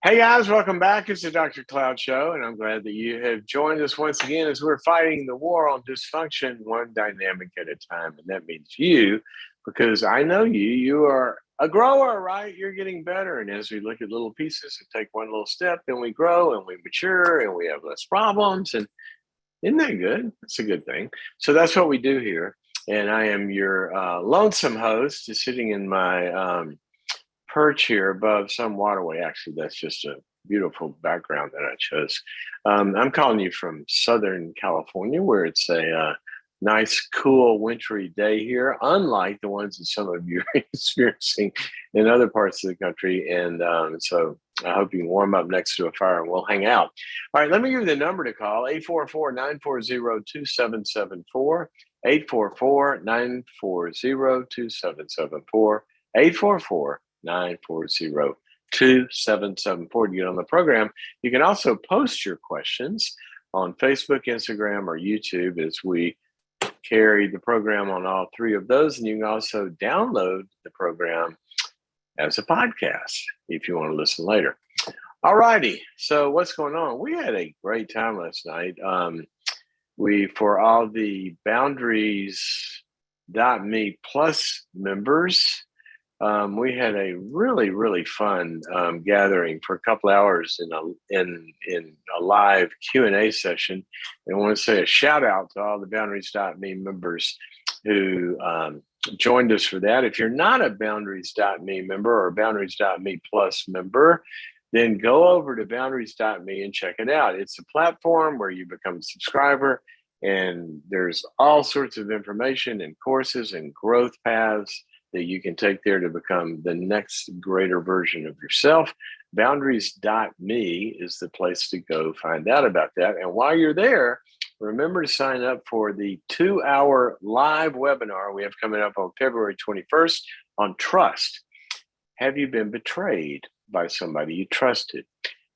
Hey guys, welcome back. It's the Dr. Cloud Show, and I'm glad that you have joined us once again as we're fighting the war on dysfunction one dynamic at a time. And that means you, because I know you. You are a grower, right? You're getting better. And as we look at little pieces and take one little step, then we grow and we mature and we have less problems. And isn't that good? That's a good thing. So that's what we do here. And I am your lonesome host, sitting in my perch here above some waterway. Actually, that's just a beautiful background that I chose. I'm calling you from Southern California, where it's a nice, cool, wintry day here, unlike the ones that some of you are experiencing in other parts of the country. And so I hope you can warm up next to a fire and we'll hang out. All right, let me give you the number to call, 844-940-2774, 844-940-2774, 844-940-2774 to get on the program. You can also post your questions on Facebook, Instagram, or YouTube as we carry the program on all three of those. And you can also download the program as a podcast if you want to listen later. All righty. So what's going on? We had a great time last night. For all the Boundaries.me Plus members, we had a really, really fun gathering for a couple hours in a live Q&A session. And I want to say a shout out to all the Boundaries.me members who joined us for that. If you're not a Boundaries.me member or Boundaries.me Plus member, then go over to Boundaries.me and check it out. It's a platform where you become a subscriber, and there's all sorts of information and courses and growth paths that you can take there to become the next greater version of yourself. Boundaries.me is the place to go find out about that. And while you're there, remember to sign up for the 2-hour live webinar we have coming up on February 21st on trust. Have you been betrayed by somebody you trusted?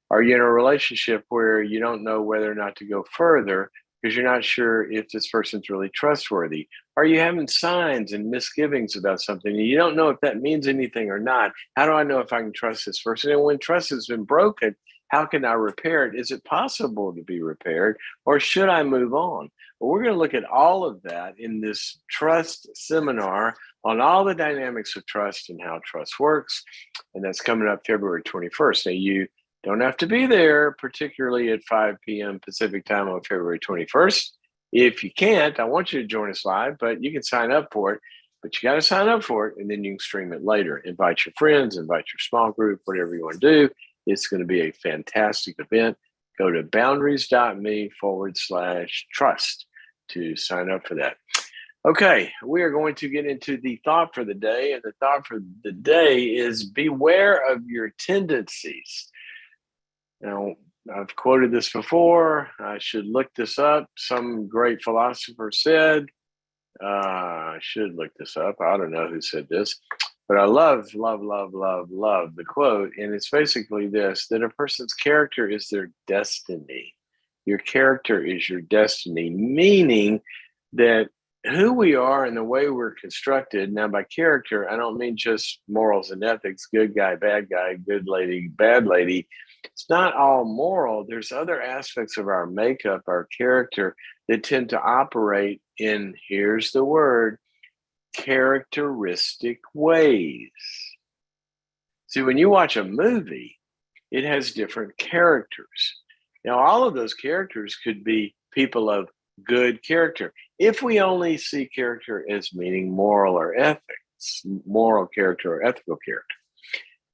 Are you in a relationship where you don't know whether or not to go further because you're not sure if this person's really trustworthy? Are you having signs and misgivings about something and you don't know if that means anything or not? How do I know if I can trust this person? And when trust has been broken, how can I repair it? Is it possible to be repaired, or should I move on? Well, we're going to look at all of that in this trust seminar on all the dynamics of trust and how trust works. And that's coming up February 21st. Now, you don't have to be there, particularly at 5 p.m. Pacific time on February 21st. If you can't, I want you to join us live, but you can sign up for it. But you got to sign up for it, and then you can stream it later. Invite your friends, invite your small group, whatever you want to do. It's going to be a fantastic event. Go to boundaries.me/trust to sign up for that. Okay, we are going to get into the thought for the day. And the thought for the day is beware of your tendencies. Now, I've quoted this before. I should look this up. Some great philosopher said, I should look this up. I don't know who said this, but I love the quote. And it's basically this, that a person's character is their destiny. Your character is your destiny, meaning that who we are and the way we're constructed. Now, by character, I don't mean just morals and ethics, good guy, good lady, bad lady. It's not all moral. There's other aspects of our makeup, our character, that tend to operate in, here's the word, characteristic ways. See, when you watch a movie, it has different characters. Now, all of those characters could be people of good character. If we only see character as meaning moral or ethics, moral character or ethical character,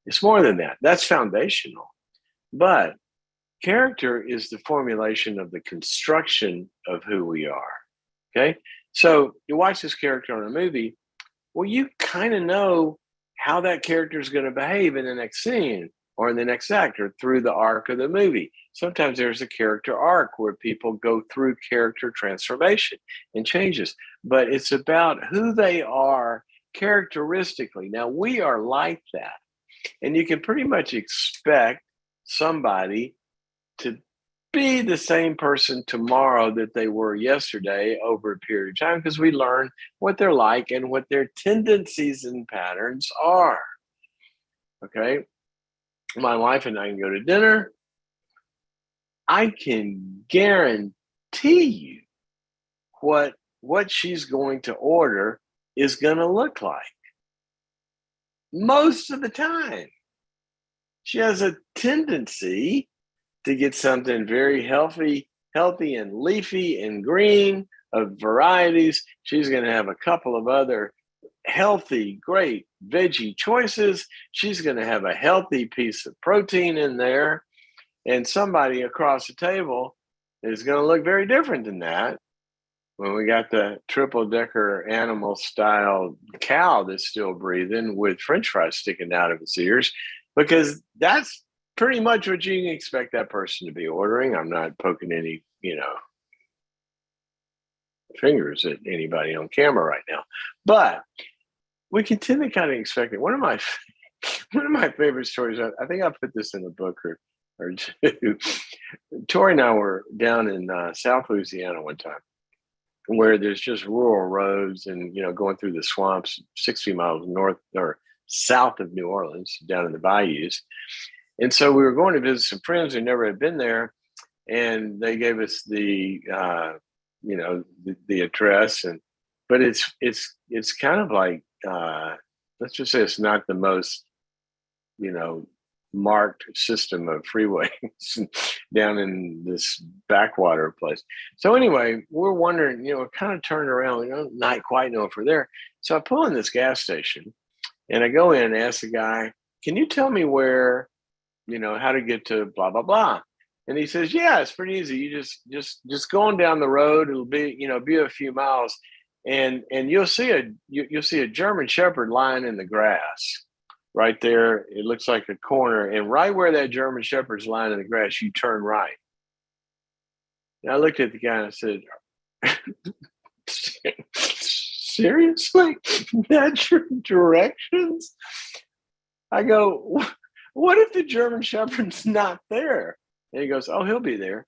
it's more than that. That's foundational. But character is the formulation of the construction of who we are. Okay. So you watch this character on a movie, well, you kind of know how that character is going to behave in the next scene or in the next act or through the arc of the movie. Sometimes there's a character arc where people go through character transformation and changes, but it's about who they are characteristically. Now, we are like that, and you can pretty much expect somebody to be the same person tomorrow that they were yesterday over a period of time, because we learn what they're like and what their tendencies and patterns are. Okay. my wife and I can go to dinner, I can guarantee you what she's going to order is going to look like most of the time. She has a tendency to get something very healthy and leafy and green of varieties. She's going to have a couple of other healthy, great veggie choices. She's going to have a healthy piece of protein in there. And somebody across the table is going to look very different than that. When we got the triple decker animal style cow that's still breathing with French fries sticking out of its ears, because that's pretty much what you can expect that person to be ordering. I'm not poking any, fingers at anybody on camera right now, but we can tend to kind of expect it. One of my favorite stories, I think I put this in a book or two. Tori and I were down in South Louisiana one time, where there's just rural roads and going through the swamps 60 miles north or south of New Orleans, down in the bayous. And so we were going to visit some friends who never had been there, and they gave us the address. But it's kind of like, let's just say it's not the most marked system of freeways down in this backwater place. So anyway, we're wondering, kind of turned around, we don't not quite know if we're there. So I pull in this gas station and I go in and ask the guy, can you tell me where, how to get to blah, blah, blah. And he says, yeah, it's pretty easy. You just going down the road, it'll be, be a few miles, and you'll see a German Shepherd lying in the grass. Right there, it looks like a corner, and right where that German Shepherd's lying in the grass, you turn right. And I looked at the guy and I said, seriously? That's your directions? I go, what if the German Shepherd's not there? And he goes, oh, he'll be there.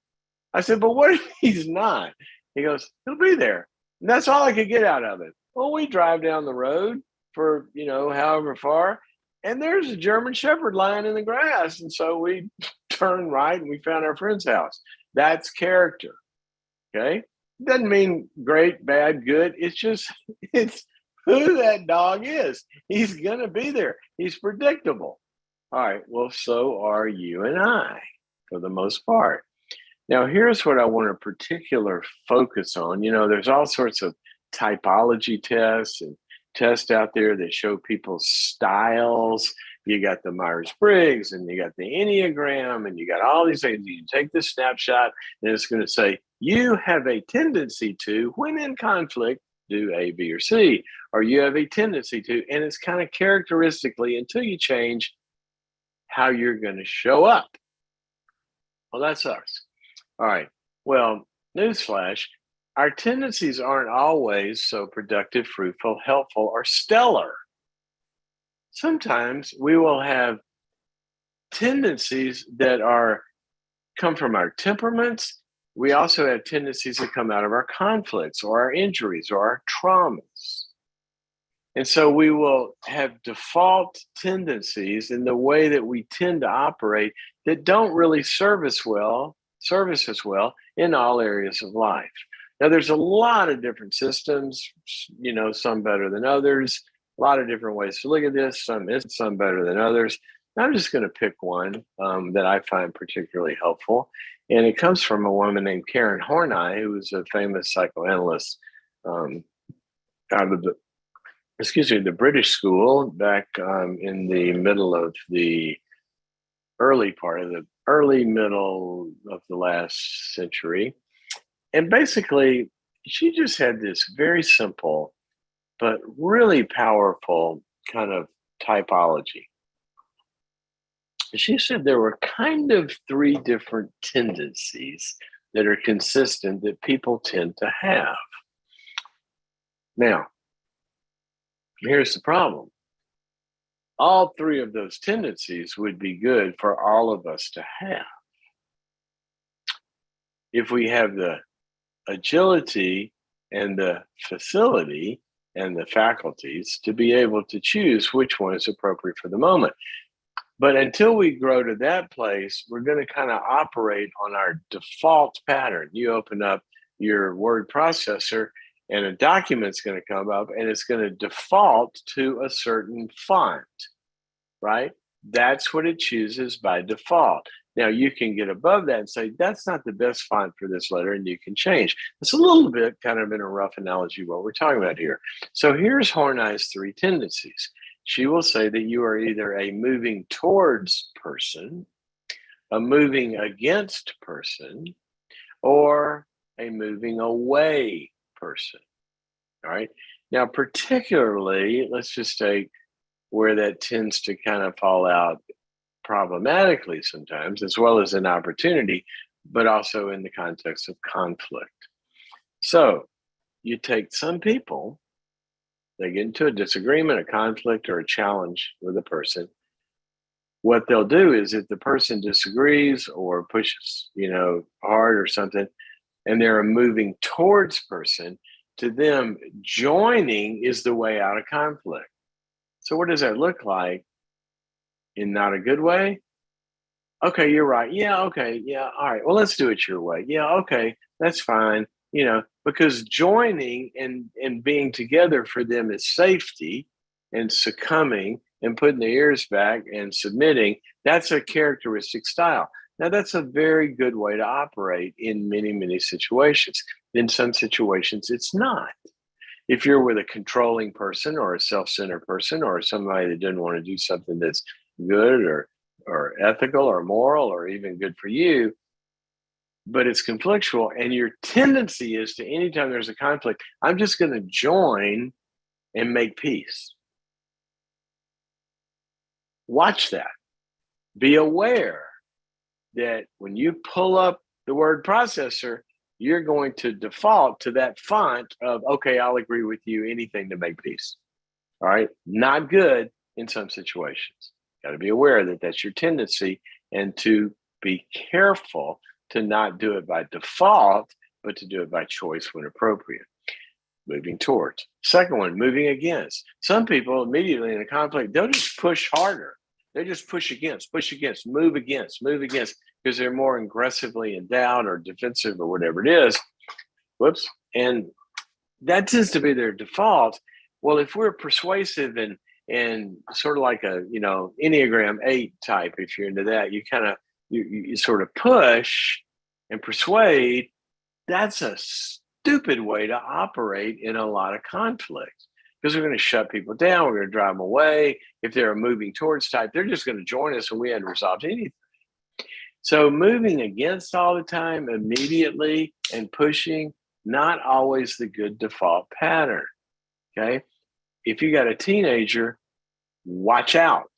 I said, but what if he's not? He goes, he'll be there. And that's all I could get out of it. Well, we drive down the road for, however far, and there's a German Shepherd lying in the grass. And so we turned right and we found our friend's house. That's character. Okay. Doesn't mean great, bad, good. It's who that dog is. He's going to be there. He's predictable. All right. Well, so are you and I for the most part. Now, here's what I want to particular focus on. There's all sorts of typology tests and tests out there that show people's styles. You got the Myers-Briggs and you got the Enneagram and you got all these things. You take this snapshot and it's going to say, you have a tendency to, when in conflict, do A, B, or C, or you have a tendency to, and it's kind of characteristically until you change how you're going to show up. Well, that sucks. All right. Well, newsflash, our tendencies aren't always so productive, fruitful, helpful, or stellar. Sometimes we will have tendencies that come from our temperaments. We also have tendencies that come out of our conflicts or our injuries or our traumas. And so we will have default tendencies in the way that we tend to operate that don't really serve us well in all areas of life. Now, there's a lot of different systems, some better than others, a lot of different ways to look at this, some better than others. I'm just going to pick one that I find particularly helpful. And it comes from a woman named Karen Horney, who was a famous psychoanalyst out of the British school back in the middle of the early middle of the last century. And basically, she just had this very simple but really powerful kind of typology. She said there were kind of three different tendencies that are consistent that people tend to have. Now, here's the problem. All three of those tendencies would be good for all of us to have. If we have the agility and the facility and the faculties to be able to choose which one is appropriate for the moment. But until we grow to that place, we're going to kind of operate on our default pattern. You open up your word processor and a document's going to come up and it's going to default to a certain font, right? That's what it chooses by default. Now you can get above that and say, that's not the best font for this letter, and you can change. It's a little bit kind of in a rough analogy what we're talking about here. So here's Horney's three tendencies. She will say that you are either a moving towards person, a moving against person, or a moving away person. All right. Now, particularly, let's just take where that tends to kind of fall out problematically sometimes, as well as an opportunity, but also in the context of conflict. So you take some people, they get into a disagreement, a conflict, or a challenge with a person. What they'll do is if the person disagrees or pushes, hard or something, and they're a moving towards person, to them, joining is the way out of conflict. So what does that look like? In not a good way? Okay, you're right. Yeah, okay. Yeah, all right. Well, let's do it your way. Yeah, okay. That's fine. Because joining and being together for them is safety, and succumbing and putting the ears back and submitting. That's a characteristic style. Now, that's a very good way to operate in many, many situations. In some situations, it's not. If you're with a controlling person or a self-centered person or somebody that doesn't want to do something that's good or ethical or moral or even good for you, but it's conflictual, and your tendency is to, anytime there's a conflict, I'm just going to join and make peace. Watch that. Be aware that when you pull up the word processor, you're going to default to that font of, okay, I'll agree with you, anything to make peace. All right. Not good in some situations. Got to be aware that that's your tendency, and to be careful to not do it by default, but to do it by choice when appropriate. Moving towards. Second one, moving against. Some people immediately in a conflict, they'll just push harder. They just push against, move against, because they're more aggressively in doubt or defensive or whatever it is. Whoops. And that tends to be their default. Well, if we're persuasive and sort of like a, Enneagram 8 type, if you're into that, you kind of, you sort of push and persuade. That's a stupid way to operate in a lot of conflict, because we're going to shut people down. We're going to drive them away. If they're a moving towards type, they're just going to join us and we hadn't resolved anything. So moving against all the time, immediately, and pushing, not always the good default pattern. Okay. If you got a teenager, watch out.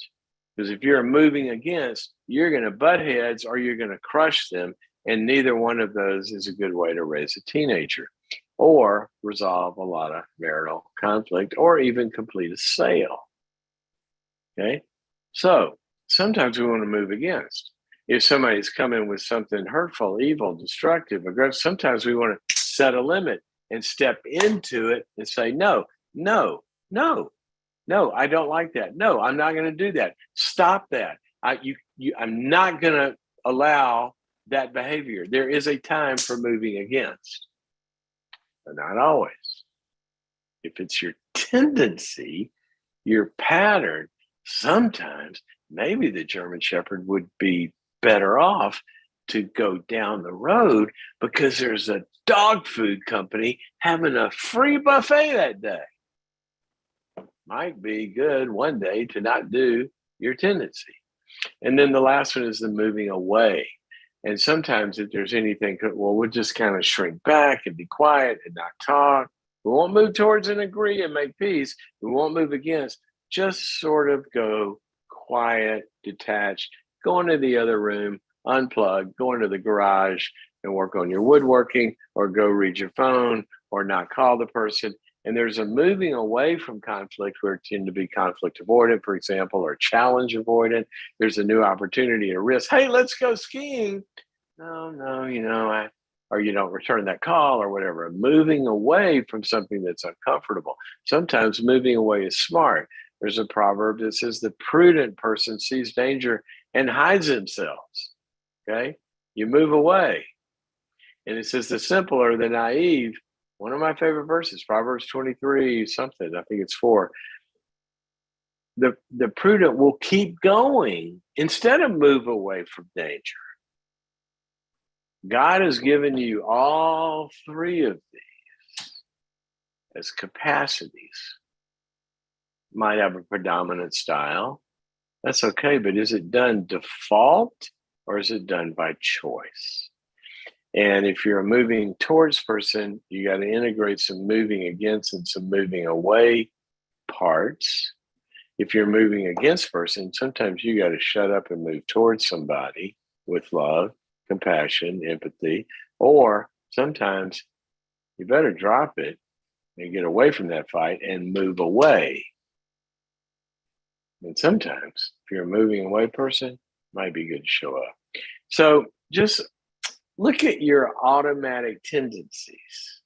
Because if you're moving against, you're going to butt heads or you're going to crush them. And neither one of those is a good way to raise a teenager or resolve a lot of marital conflict or even complete a sale. Okay. So sometimes we want to move against. If somebody's coming with something hurtful, evil, destructive, aggressive, sometimes we want to set a limit and step into it and say, no, I don't like that. No, I'm not going to do that. Stop that. I'm not going to allow that behavior. There is a time for moving against, but not always. If it's your tendency, your pattern, sometimes maybe the German Shepherd would be better off to go down the road because there's a dog food company having a free buffet that day. Might be good one day to not do your tendency. And then the last one is the moving away. And sometimes if there's anything, well, we'll just kind of shrink back and be quiet and not talk. We won't move towards and agree and make peace. We won't move against. Just sort of go quiet, detached, go into the other room, unplug, go into the garage and work on your woodworking, or go read your phone, or not call the person. And there's a moving away from conflict where it tend to be conflict avoidant, for example, or challenge avoidant. There's a new opportunity or risk. Hey, let's go skiing. No, or you don't return that call or whatever. Moving away from something that's uncomfortable. Sometimes moving away is smart. There's a proverb that says the prudent person sees danger and hides themselves. Okay. You move away. And it says the simple or the naive. One of my favorite verses, Proverbs 23 something, I think it's 4. The prudent will keep going instead of move away from danger. God has given you all three of these as capacities. Might have a predominant style. That's okay, but is it done default or is it done by choice? And if you're a moving towards person, you got to integrate some moving against and some moving away parts. If you're moving against person, sometimes you got to shut up and move towards somebody with love, compassion, empathy, or sometimes you better drop it and get away from that fight and move away. And sometimes if you're a moving away person, it might be good to show up. So just look at your automatic tendencies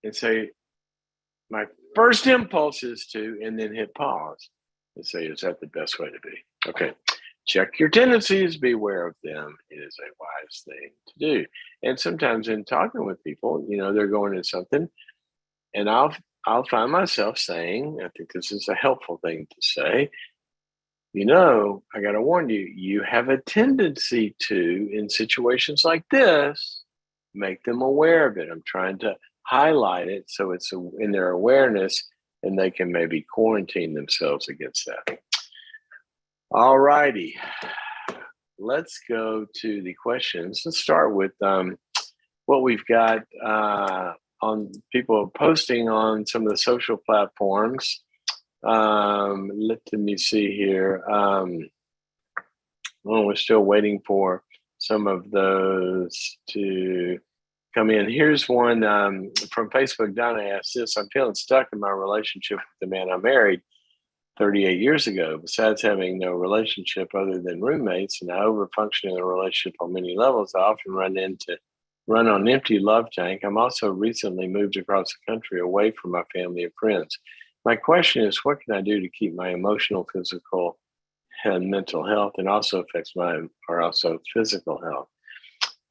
and say, my first impulse is to, and then hit pause and say, is that the best way to be? Okay. Check your tendencies, be aware of them. It is a wise thing to do. And sometimes in talking with people, they're going into something, and I'll find myself saying, I think this is a helpful thing to say, I got to warn you, you have a tendency to, in situations like this, make them aware of it. I'm trying to highlight it so it's in their awareness and they can maybe quarantine themselves against that. All righty. Let's go to the questions. Let's start with what we've got on people posting on some of the social platforms. Let me see here. We're still waiting for some of those to come in. Here's one from Facebook. Donna asked this: I'm feeling stuck in my relationship with the man I married 38 years ago. Besides having no relationship other than roommates, and I overfunction in a relationship on many levels, I often run on an empty love tank. I'm also recently moved across the country away from my family and friends. My question is, what can I do to keep my emotional, physical, and mental health, and also affects also physical health?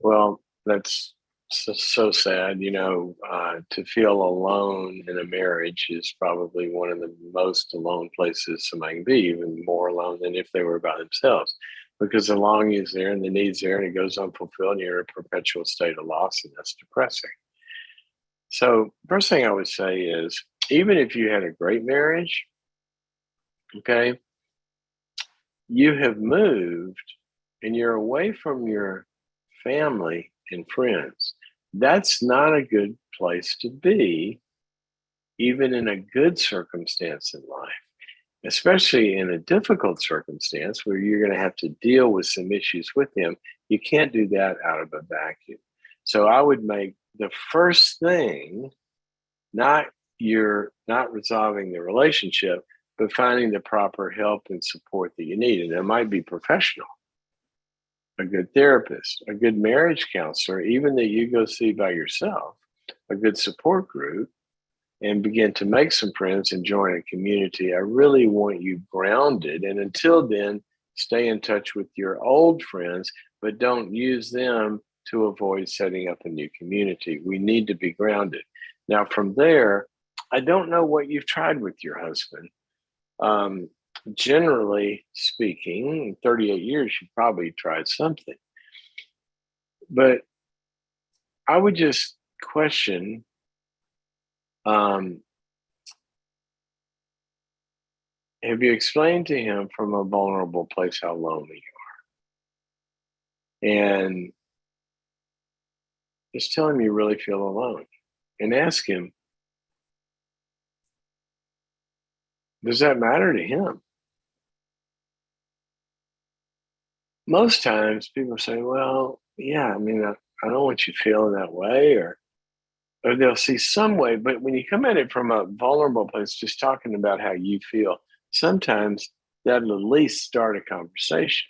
Well, that's so sad. To feel alone in a marriage is probably one of the most alone places somebody can be, even more alone than if they were by themselves, because the longing is there and the need's there and it goes unfulfilled and you're in a perpetual state of loss, and that's depressing. So first thing I would say is, even if you had a great marriage, okay, you have moved and you're away from your family and friends. That's not a good place to be, even in a good circumstance in life, especially in a difficult circumstance where you're going to have to deal with some issues with them. You can't do that out of a vacuum. So I would make the first thing, not resolving the relationship, but finding the proper help and support that you need. And it might be professional, a good therapist, a good marriage counselor, even that you go see by yourself, a good support group, and begin to make some friends and join a community. I really want you grounded. And until then, stay in touch with your old friends, but don't use them to avoid setting up a new community. We need to be grounded. Now, from there, I don't know what you've tried with your husband. Generally speaking, in 38 years, you probably tried something. But I would just question, have you explained to him from a vulnerable place how lonely you are? And just tell him you really feel alone. And ask him, does that matter to him? Most times people say, well, yeah, I mean, I don't want you feeling that way, or they'll see some way. But when you come at it from a vulnerable place, just talking about how you feel, sometimes that'll at least start a conversation.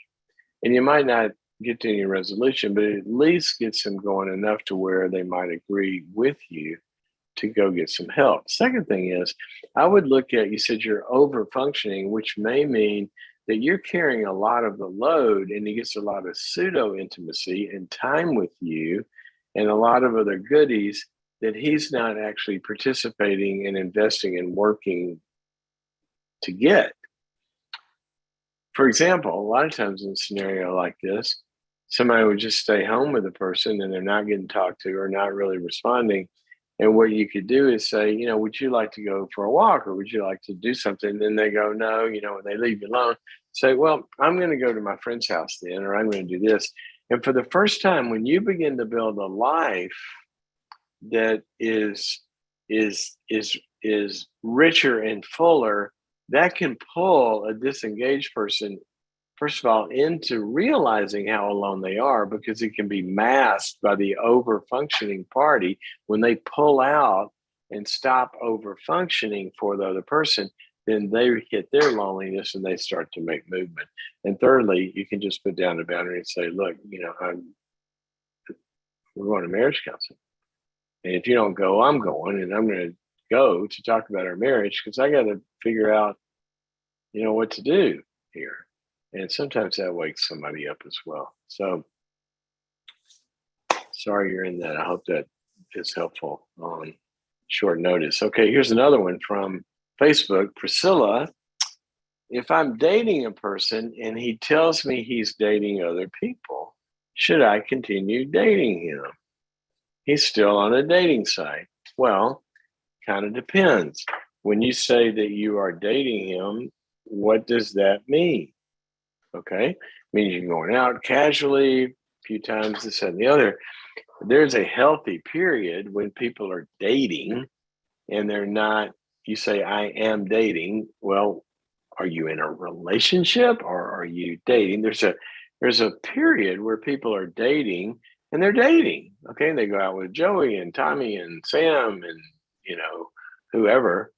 And you might not get to any resolution, but it at least gets them going enough to where they might agree with you to go get some help. Second thing is, I would look at, you said you're over functioning, which may mean that you're carrying a lot of the load and he gets a lot of pseudo intimacy and time with you and a lot of other goodies that he's not actually participating and investing and working to get. For example, a lot of times in a scenario like this, somebody would just stay home with a person and they're not getting talked to or not really responding. And what you could do is say, would you like to go for a walk or would you like to do something? And then they go, no, and they leave you alone. Say, well, I'm going to go to my friend's house then, or I'm going to do this. And for the first time, when you begin to build a life that is richer and fuller, that can pull a disengaged person, first of all, into realizing how alone they are, because it can be masked by the over-functioning party. When they pull out and stop over-functioning for the other person, then they hit their loneliness and they start to make movement. And thirdly, you can just put down a boundary and say, look, we're going to marriage counseling. And if you don't go, I'm going, and I'm going to go to talk about our marriage because I got to figure out, what to do here. And sometimes that wakes somebody up as well. So sorry you're in that. I hope that is helpful on short notice. Okay, here's another one from Facebook. Priscilla, if I'm dating a person and he tells me he's dating other people, should I continue dating him? He's still on a dating site. Well, kind of depends. When you say that you are dating him, what does that mean? Okay, it means you're going out casually a few times, this and the other. There's a healthy period when people are dating and they're not, you say, I am dating. Well, are you in a relationship or are you dating? There's a period where people are dating and they're dating. Okay, and they go out with Joey and Tommy and Sam and, whoever.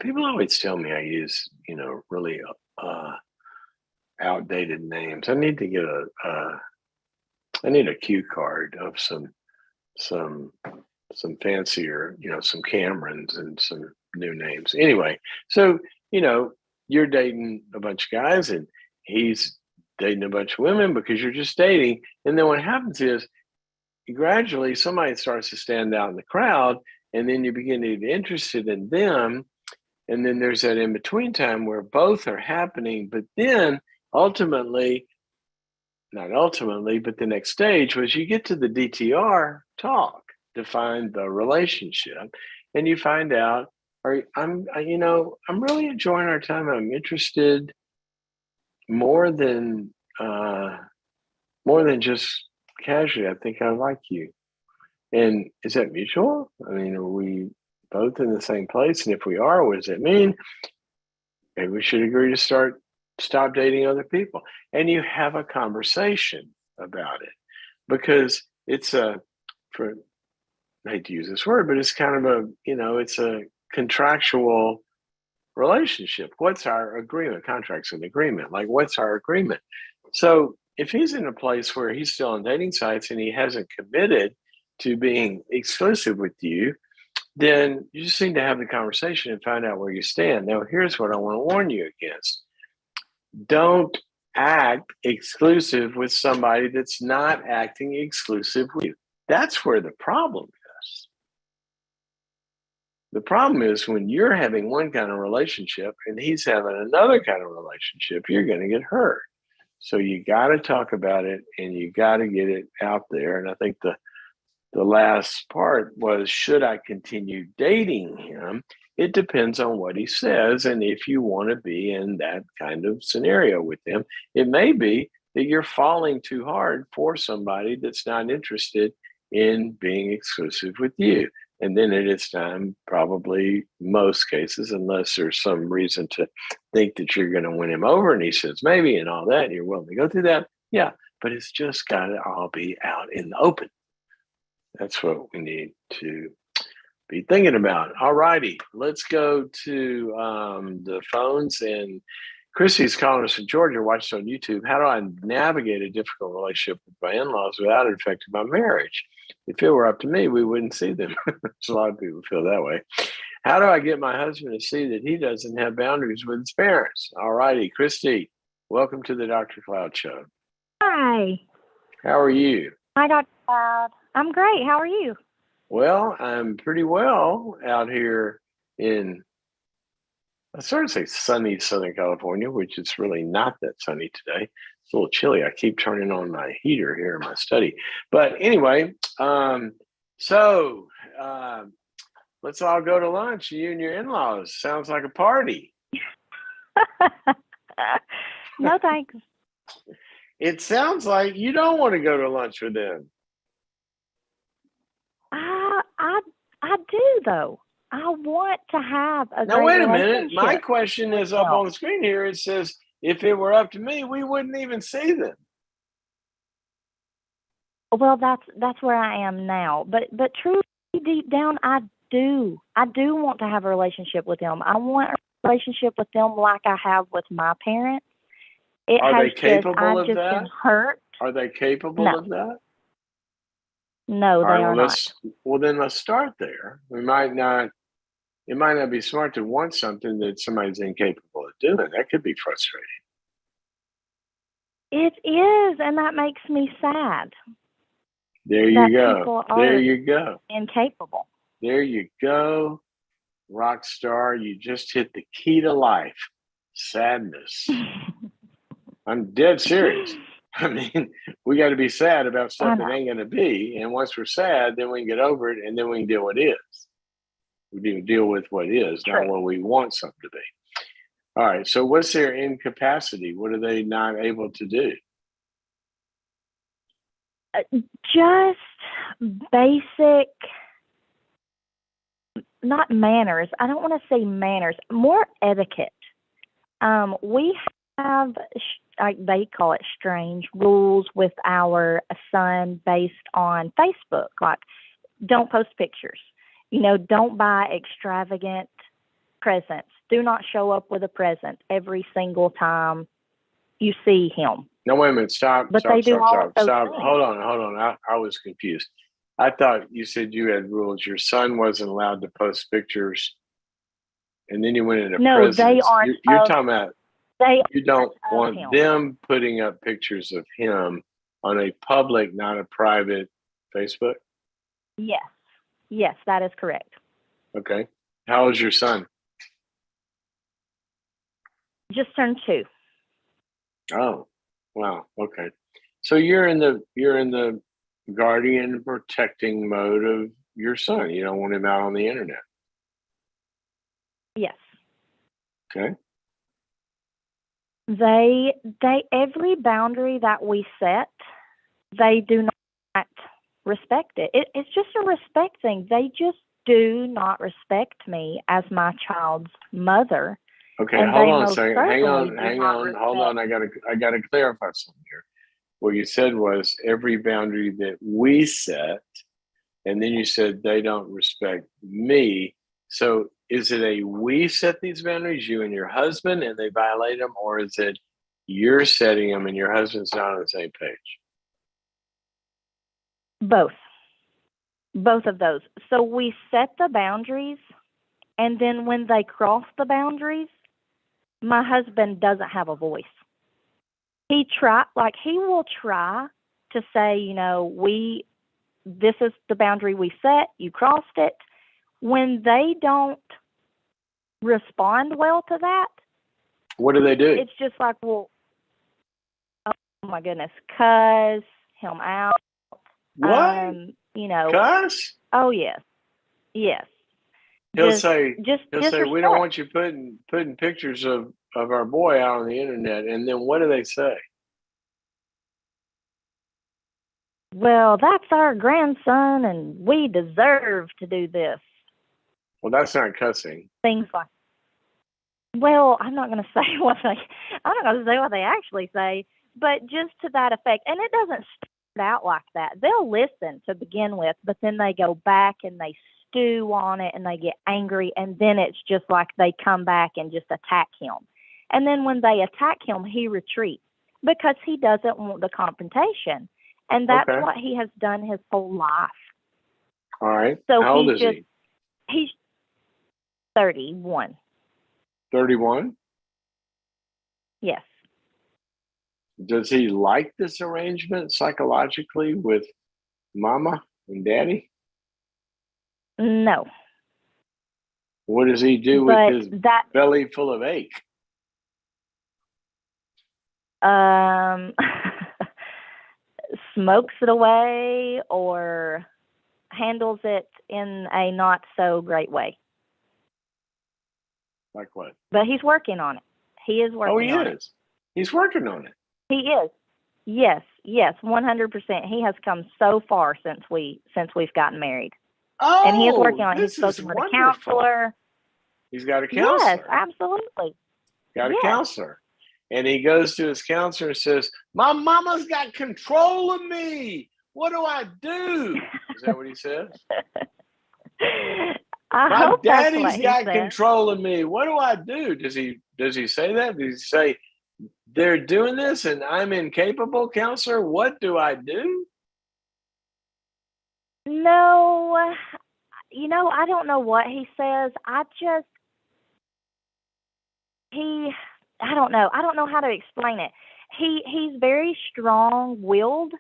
People always tell me I use, really outdated names. I need to get I need a cue card of some fancier, some Camerons and some new names. Anyway, so you're dating a bunch of guys and he's dating a bunch of women because you're just dating. And then what happens is gradually somebody starts to stand out in the crowd, and then you begin to get interested in them. And then there's that in-between time where both are happening, but then ultimately, not ultimately, but the next stage was you get to the DTR talk to find the relationship, and you find out, I'm really enjoying our time. I'm interested more than just casually. I think I like you. And is that mutual? I mean, are we both in the same place? And if we are, what does that mean? Maybe we should agree to stop dating other people. And you have a conversation about it, because I hate to use this word, but it's kind of it's a contractual relationship. What's our agreement? Contract's an agreement. Like, what's our agreement? So if he's in a place where he's still on dating sites and he hasn't committed to being exclusive with you, then you just need to have the conversation and find out where you stand. Now, here's what I want to warn you against. Don't act exclusive with somebody that's not acting exclusive with you. That's where the problem is. The problem is when you're having one kind of relationship and he's having another kind of relationship, you're going to get hurt. So you got to talk about it and you got to get it out there. And I think the last part was, should I continue dating him? It depends on what he says. And if you want to be in that kind of scenario with him, it may be that you're falling too hard for somebody that's not interested in being exclusive with you. And then it is time, probably most cases, unless there's some reason to think that you're going to win him over and he says maybe and all that, and you're willing to go through that. Yeah, but it's just got to all be out in the open. That's what we need to be thinking about. All righty, let's go to the phones. And Christy's calling us from Georgia, watched on YouTube. How do I navigate a difficult relationship with my in-laws without it affecting my marriage? If it were up to me, we wouldn't see them. A lot of people feel that way. How do I get my husband to see that he doesn't have boundaries with his parents? All righty, Christy, welcome to the Dr. Cloud Show. Hi. How are you? Hi, Dr. Cloud. I'm great. How are you? Well, I'm pretty well out here in, I sort of say sunny Southern California, which is really not that sunny today. It's a little chilly. I keep turning on my heater here in my study. But anyway, so let's all go to lunch, you and your in-laws. Sounds like a party. No, thanks. It sounds like you don't want to go to lunch with them. I do, though. I want to have a Now, great wait a minute. relationship My question is up on the screen here. It says, if it were up to me, we wouldn't even see them. Well, that's where I am now. But truly, deep down, I do want to have a relationship with them. I want a relationship with them like I have with my parents. Are they capable of that? I've just been hurt. Are they capable of that? No, they are not. Well, then let's start there. It might not be smart to want something that somebody's incapable of doing. That could be frustrating. It is, and that makes me sad. There you go. There you go. Incapable. There you go. Rock star, you just hit the key to life. Sadness. I'm dead serious. I mean, we got to be sad about stuff that ain't going to be. And once we're sad, then we can get over it, and then we can deal with what is. We need to deal with what is, not what we want something to be. All right. So what's their incapacity? What are they not able to do? Just basic, not manners. I don't want to say manners, more etiquette. We have, they call it strange rules with our son based on Facebook. Like, don't post pictures. Don't buy extravagant presents. Do not show up with a present every single time you see him. No, wait a minute. Stop. But stop. they do all Hold on. I was confused. I thought you said you had rules. Your son wasn't allowed to post pictures, and then you went into presents. No, they aren't. You're talking about you don't want them putting up pictures of him on a public, not a private Facebook? Yes, that is correct. Okay. How old is your son? Just turned 2. Oh, wow. Okay. So you're in the guardian protecting mode of your son. You don't want him out on the internet. Yes. Okay. They every boundary that we set, they do not respect it. It's just a respect thing. They just do not respect me as my child's mother. Okay, hold on a second. Hang on. Hold on. I gotta clarify something here. What you said was every boundary that we set, and then you said they don't respect me. So is it a we set these boundaries, you and your husband, and they violate them, or is it you're setting them and your husband's not on the same page? Both of those. So we set the boundaries, and then when they cross the boundaries, my husband doesn't have a voice. He will try to say, this is the boundary we set, you crossed it. When they don't respond well to that, what do they do? It's just like, well, oh my goodness, cuss him out. What? Cuss? Oh yes. He'll say, we don't want you putting pictures of our boy out on the internet. And then what do they say? Well, that's our grandson, and we deserve to do this. Well, that's not cussing. Things like, well, I'm not going to say what they actually say, but just to that effect. And it doesn't start out like that. They'll listen to begin with, but then they go back and they stew on it and they get angry, and then it's just like they come back and just attack him. And then when they attack him, he retreats because he doesn't want the confrontation. And that's Okay. what he has done his whole life. All right. So How old is he? he's 31. 31? Yes. Does he like this arrangement psychologically with mama and daddy? No. What does he do with But his that belly full of ache? um smokes it away or handles it in a not so great way. Like what? But he's working on it. He is Oh, he working on it. is. He's working on it. He is. Yes, yes, 100%. He has come so far since we've gotten married. And he is Oh, working on it. He's this is spoken with a wonderful. counselor. He's got a Yes, counselor. absolutely. Got a Yes. counselor. And he goes to his counselor and says, my mama's got control of me. What do I do? Is that what he says? I My hope that's what daddy's he got said. control of me. What do I do? Does he say that? Does he say they're doing this and I'm incapable, counselor? What do I do? No, I don't know what he says. He I don't know. I don't know how to explain it. He's very strong-willed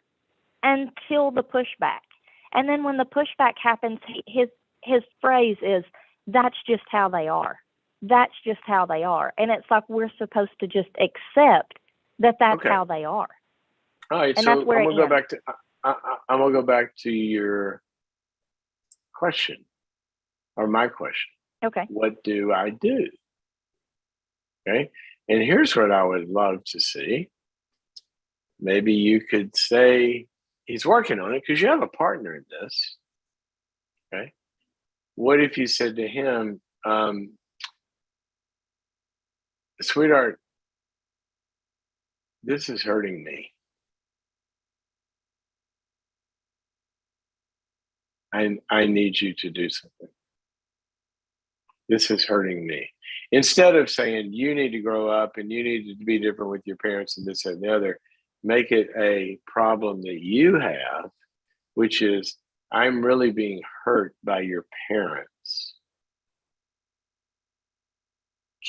until the pushback. And then when the pushback happens, his phrase is, "That's just how they are. That's just how they are." And it's like we're supposed to just accept that that's Okay. how they are. All right. And So that's where I'm it gonna go ends. back to I'm gonna go back to your question or my question. Okay. What do I do? Okay. And here's what I would love to see. Maybe you could say he's working on it because you have a partner in this. Okay. What if you said to him, sweetheart, this is hurting me. I need you to do something. This is hurting me. Instead of saying you need to grow up and you need to be different with your parents and this and the other, make it a problem that you have, which is I'm really being hurt by your parents.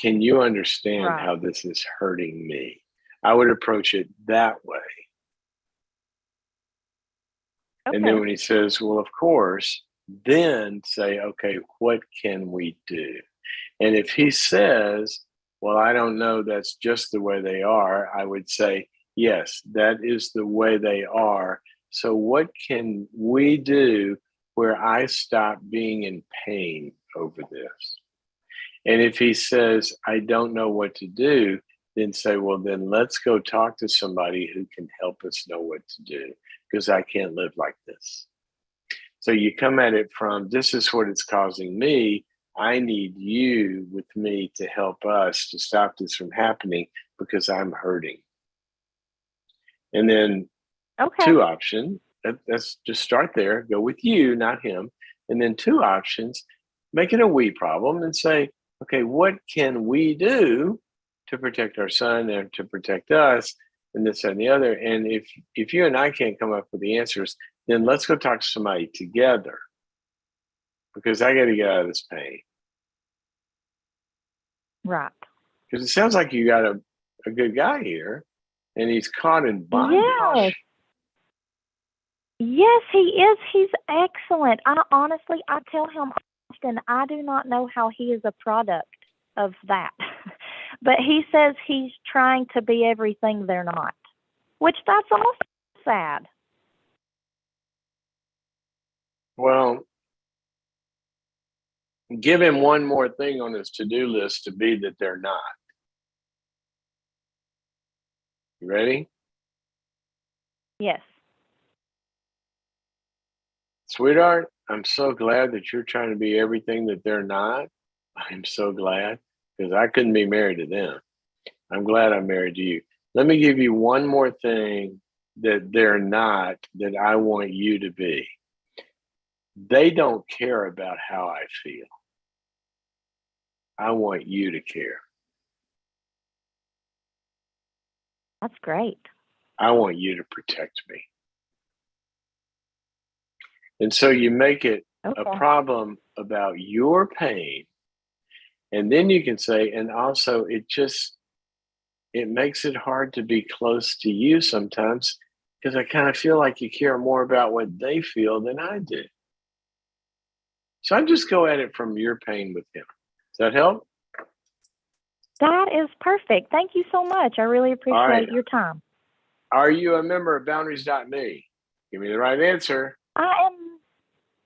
Can you understand Right. how this is hurting me? I would approach it that way. And then Okay. when he says, well, of course, then say, okay, what can we do? And if he says, well, I don't know, that's just the way they are, I would say, yes, that is the way they are. So, what can we do where I stop being in pain over this? And if he says, I don't know what to do, then say, well, then let's go talk to somebody who can help us know what to do because I can't live like this. So you come at it from this is what it's causing me. I need you with me to help us to stop this from happening because I'm hurting. And then Okay. two options. Let's just start there. Go with you, not him. And then two options. Make it a we problem and say, okay, what can we do to protect our son and to protect us and this and the other? And if you and I can't come up with the answers, then let's go talk to somebody together because I got to get out of this pain. Right. Because it sounds like you got a good guy here and he's caught in Yes. bondage. Yes, he is. He's excellent. I tell him often, I do not know how he is a product of that. But he says he's trying to be everything they're not, which that's also sad. Well, give him one more thing on his to-do list to be that they're not. You ready? Yes. Sweetheart, I'm so glad that you're trying to be everything that they're not. I'm so glad because I couldn't be married to them. I'm glad I'm married to you. Let me give you one more thing that they're not that I want you to be. They don't care about how I feel. I want you to care. That's great. I want you to protect me. And so you make it a Okay. problem about your pain. And then you can say, and also it makes it hard to be close to you sometimes because I kind of feel like you care more about what they feel than I do. So I just go at it from your pain with him. Does that help? That is perfect. Thank you so much. I really All right. appreciate your time. Are you a member of boundaries.me? Give me the right answer. I am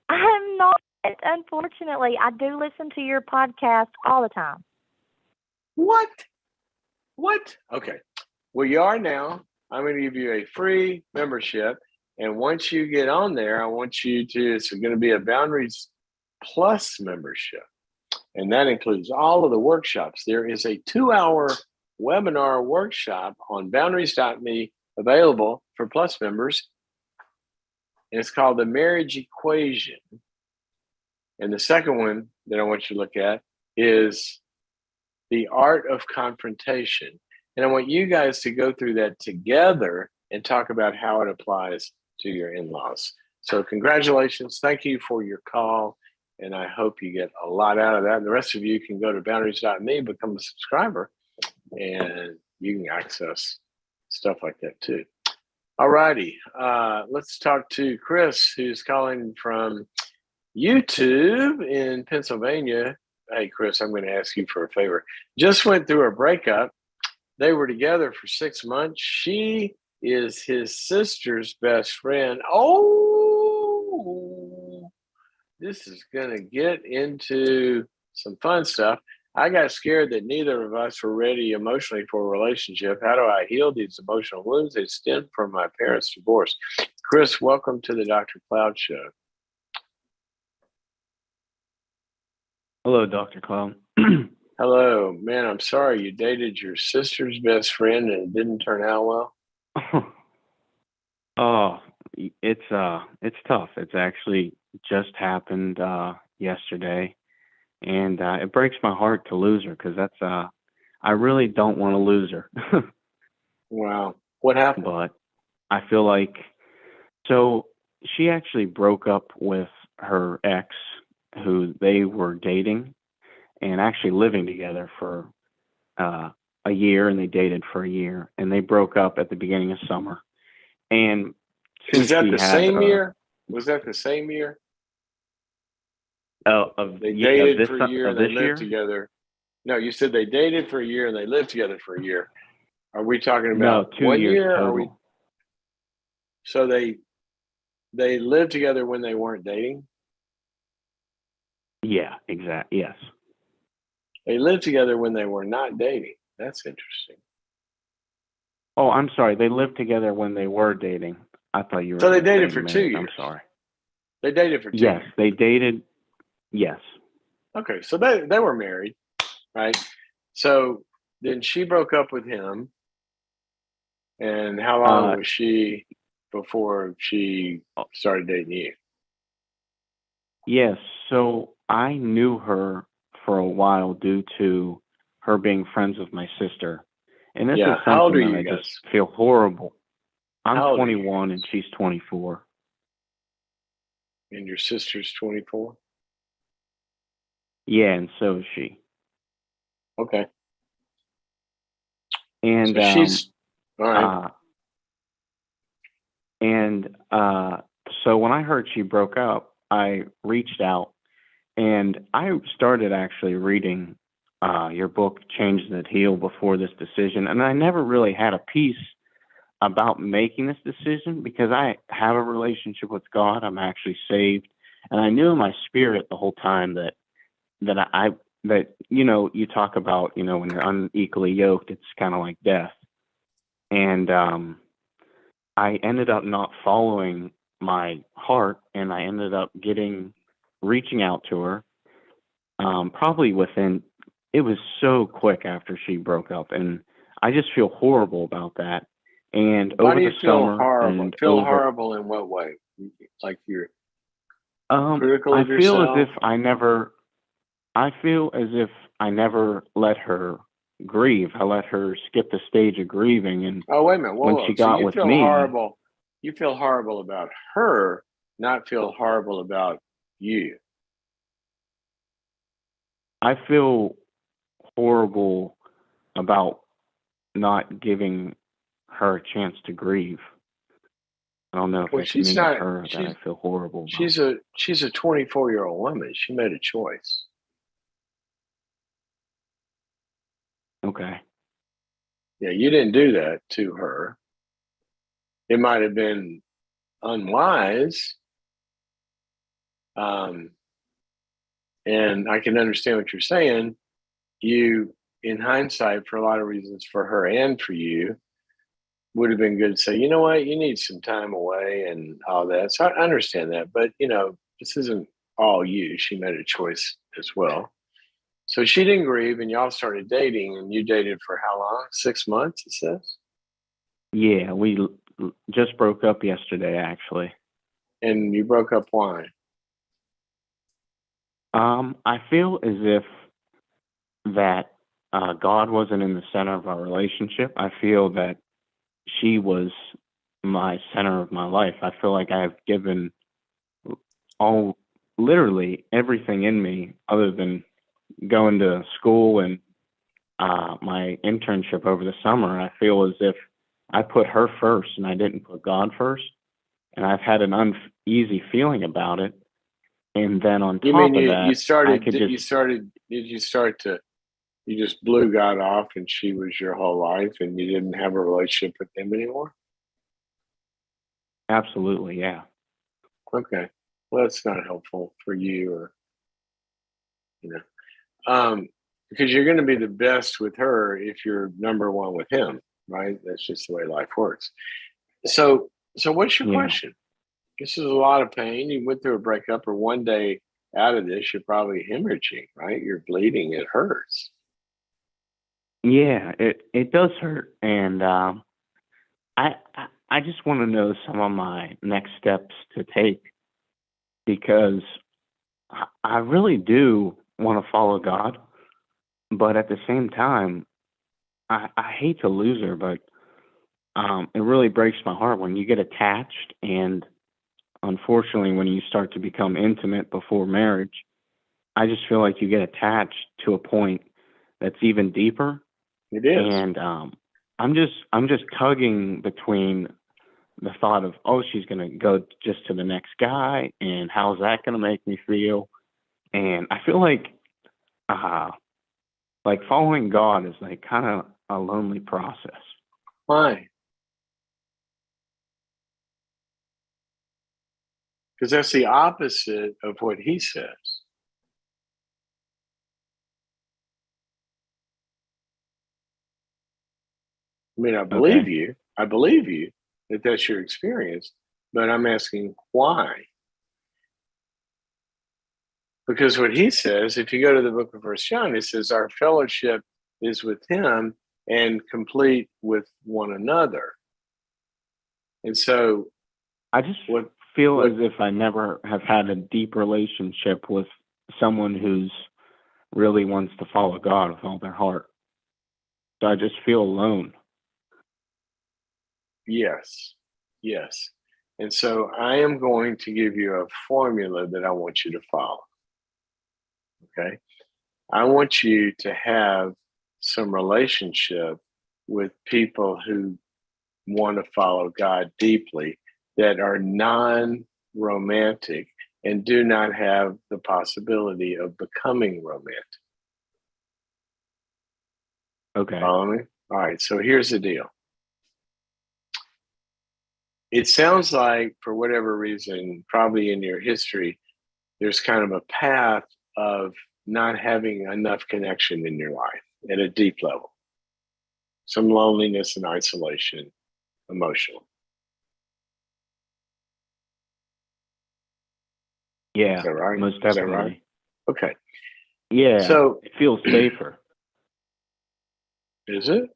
I'm not, unfortunately. I do listen to your podcast all the time. What? What? Okay. Well, you are now. I'm going to give you a free membership. And once you get on there, I want you to, it's going to be a Boundaries Plus membership. And that includes all of the workshops. There is a 2-hour webinar workshop on boundaries.me available for Plus members. And it's called The Marriage Equation. And the second one that I want you to look at is The Art of Confrontation. And I want you guys to go through that together and talk about how it applies to your in-laws. So congratulations. Thank you for your call. And I hope you get a lot out of that. And the rest of you can go to boundaries.me, become a subscriber, and you can access stuff like that too. All righty. Let's talk to Chris, who's calling from YouTube in Pennsylvania. Hey, Chris, I'm going to ask you for a favor. Just went through a breakup. They were together for 6 months. She is his sister's best friend. Oh, this is going to get into some fun stuff. I got scared that neither of us were ready emotionally for a relationship. How do I heal these emotional wounds that stem from my parents' divorce? Chris, welcome to the Dr. Cloud Show. Hello, Dr. Cloud. Hello, man. I'm sorry you dated your sister's best friend and it didn't turn out well. Oh, it's tough. It's actually just happened yesterday, and it breaks my heart to lose her because I really don't want to lose her. Wow. What happened? But I feel like so she actually broke up with her ex, who they were dating and actually living together for a year, and they dated for a year, and they broke up at the beginning of summer. And Is that the same her, year? Was that the same year? They of dated this for a year of and they this lived year? together. No, you said they dated for a year and they lived together for a year. Are we talking No, about 2 1 years year? Are we? total. So they lived together when they weren't dating. Yeah, exactly. Yes. They lived together when they were not dating. That's interesting. Oh, I'm sorry. They lived together when they were dating. I thought you were So they going to say dated for 2 married. I'm years. sorry. They dated for 2 Yes, years. they dated. Yes. Okay, so they were married, right? So then she broke up with him. And how long Uh, was she before she started dating you? yes. So I knew her for a while due to her being friends with my sister. And this is Yeah. How old something are that you I just guys? feel horrible. I'm How old are you 21 guys? and she's 24. And your sister's 24? Yeah, and so is she. Okay. And So she's all right. uh and so when I heard she broke up, I reached out and I started actually reading your book, Change That Heal, before this decision. And I never really had a peace about making this decision because I have a relationship with God. I'm actually saved. And I knew in my spirit the whole time that you talk about, when you're unequally yoked, it's kind of like death. And I ended up not following my heart, and I ended up reaching out to her. Probably it was so quick after she broke up, and I just feel horrible about that. And Why over do the you feel summer horrible? and Feel horrible in what way? Like you're critical I of feel as yourself? if I never let her, grieve. I let her skip the stage of grieving. And Oh, wait a minute. when Whoa. she So got with me, you feel horrible about her, not feel horrible about you. I feel horrible about not giving her a chance to grieve. I don't know if Well, that could she's mean it's not, her that I feel horrible about. she's a 24-year-old woman. She made a choice. Okay. Yeah, you didn't do that to her. It might have been unwise. Um, and I can understand what you're saying. You, in hindsight, for a lot of reasons, for her and for you, would have been good to say, you know what, you need some time away and all that. So I understand that. But, this isn't all you. She made a choice as well. So she didn't grieve, and y'all started dating, and you dated for how long? 6 months, it says? Yeah, we just broke up yesterday, actually. And you broke up why? I feel as if that God wasn't in the center of our relationship. I feel that she was my center of my life. I feel like I've given all, literally everything in me other than going to school and my internship over the summer. I feel as if I put her first and I didn't put God first. And I've had an uneasy feeling about it. And then on You mean top of that, I could just, did you start to, you just blew God off and she was your whole life and you didn't have a relationship with him anymore? absolutely, yeah. Okay. Well, that's not helpful for you or, you know, because you're going to be the best with her if you're number one with him, right? That's just the way life works. So, what's your Yeah. question? This is a lot of pain. You went through a breakup, or one day out of this, you're probably hemorrhaging, right? You're bleeding. It hurts. Yeah, it does hurt. And I just want to know some of my next steps to take because I really do want to follow God, but at the same time, I hate to lose her, but it really breaks my heart when you get attached. And unfortunately, when you start to become intimate before marriage, I just feel like you get attached to a point that's even deeper. It is. And I'm just tugging between the thought of, oh, she's gonna go just to the next guy, and how's that gonna make me feel? And I feel uh like following God is like kind of a lonely process. Why? Because that's the opposite of what he says. I mean, I believe Okay. you. I believe you that that's your experience, but I'm asking why. Because what he says, if you go to the book of First John, it says our fellowship is with him and complete with one another. And so, I just what feel as what if I never have had a deep relationship with someone who's really wants to follow God with all their heart. So I just feel alone. Yes, yes. And so I am going to give you a formula that I want you to follow. Okay. I want you to have some relationship with people who want to follow God deeply that are non romantic and do not have the possibility of becoming romantic. Okay. Follow me? All right. So here's the deal. It sounds like, for whatever reason, probably in your history, there's kind of a path of not having enough connection in your life at a deep level, some loneliness and isolation, emotional. Is Yeah, that right? most Is that right? definitely. Okay. Yeah, So, it feels safer. is it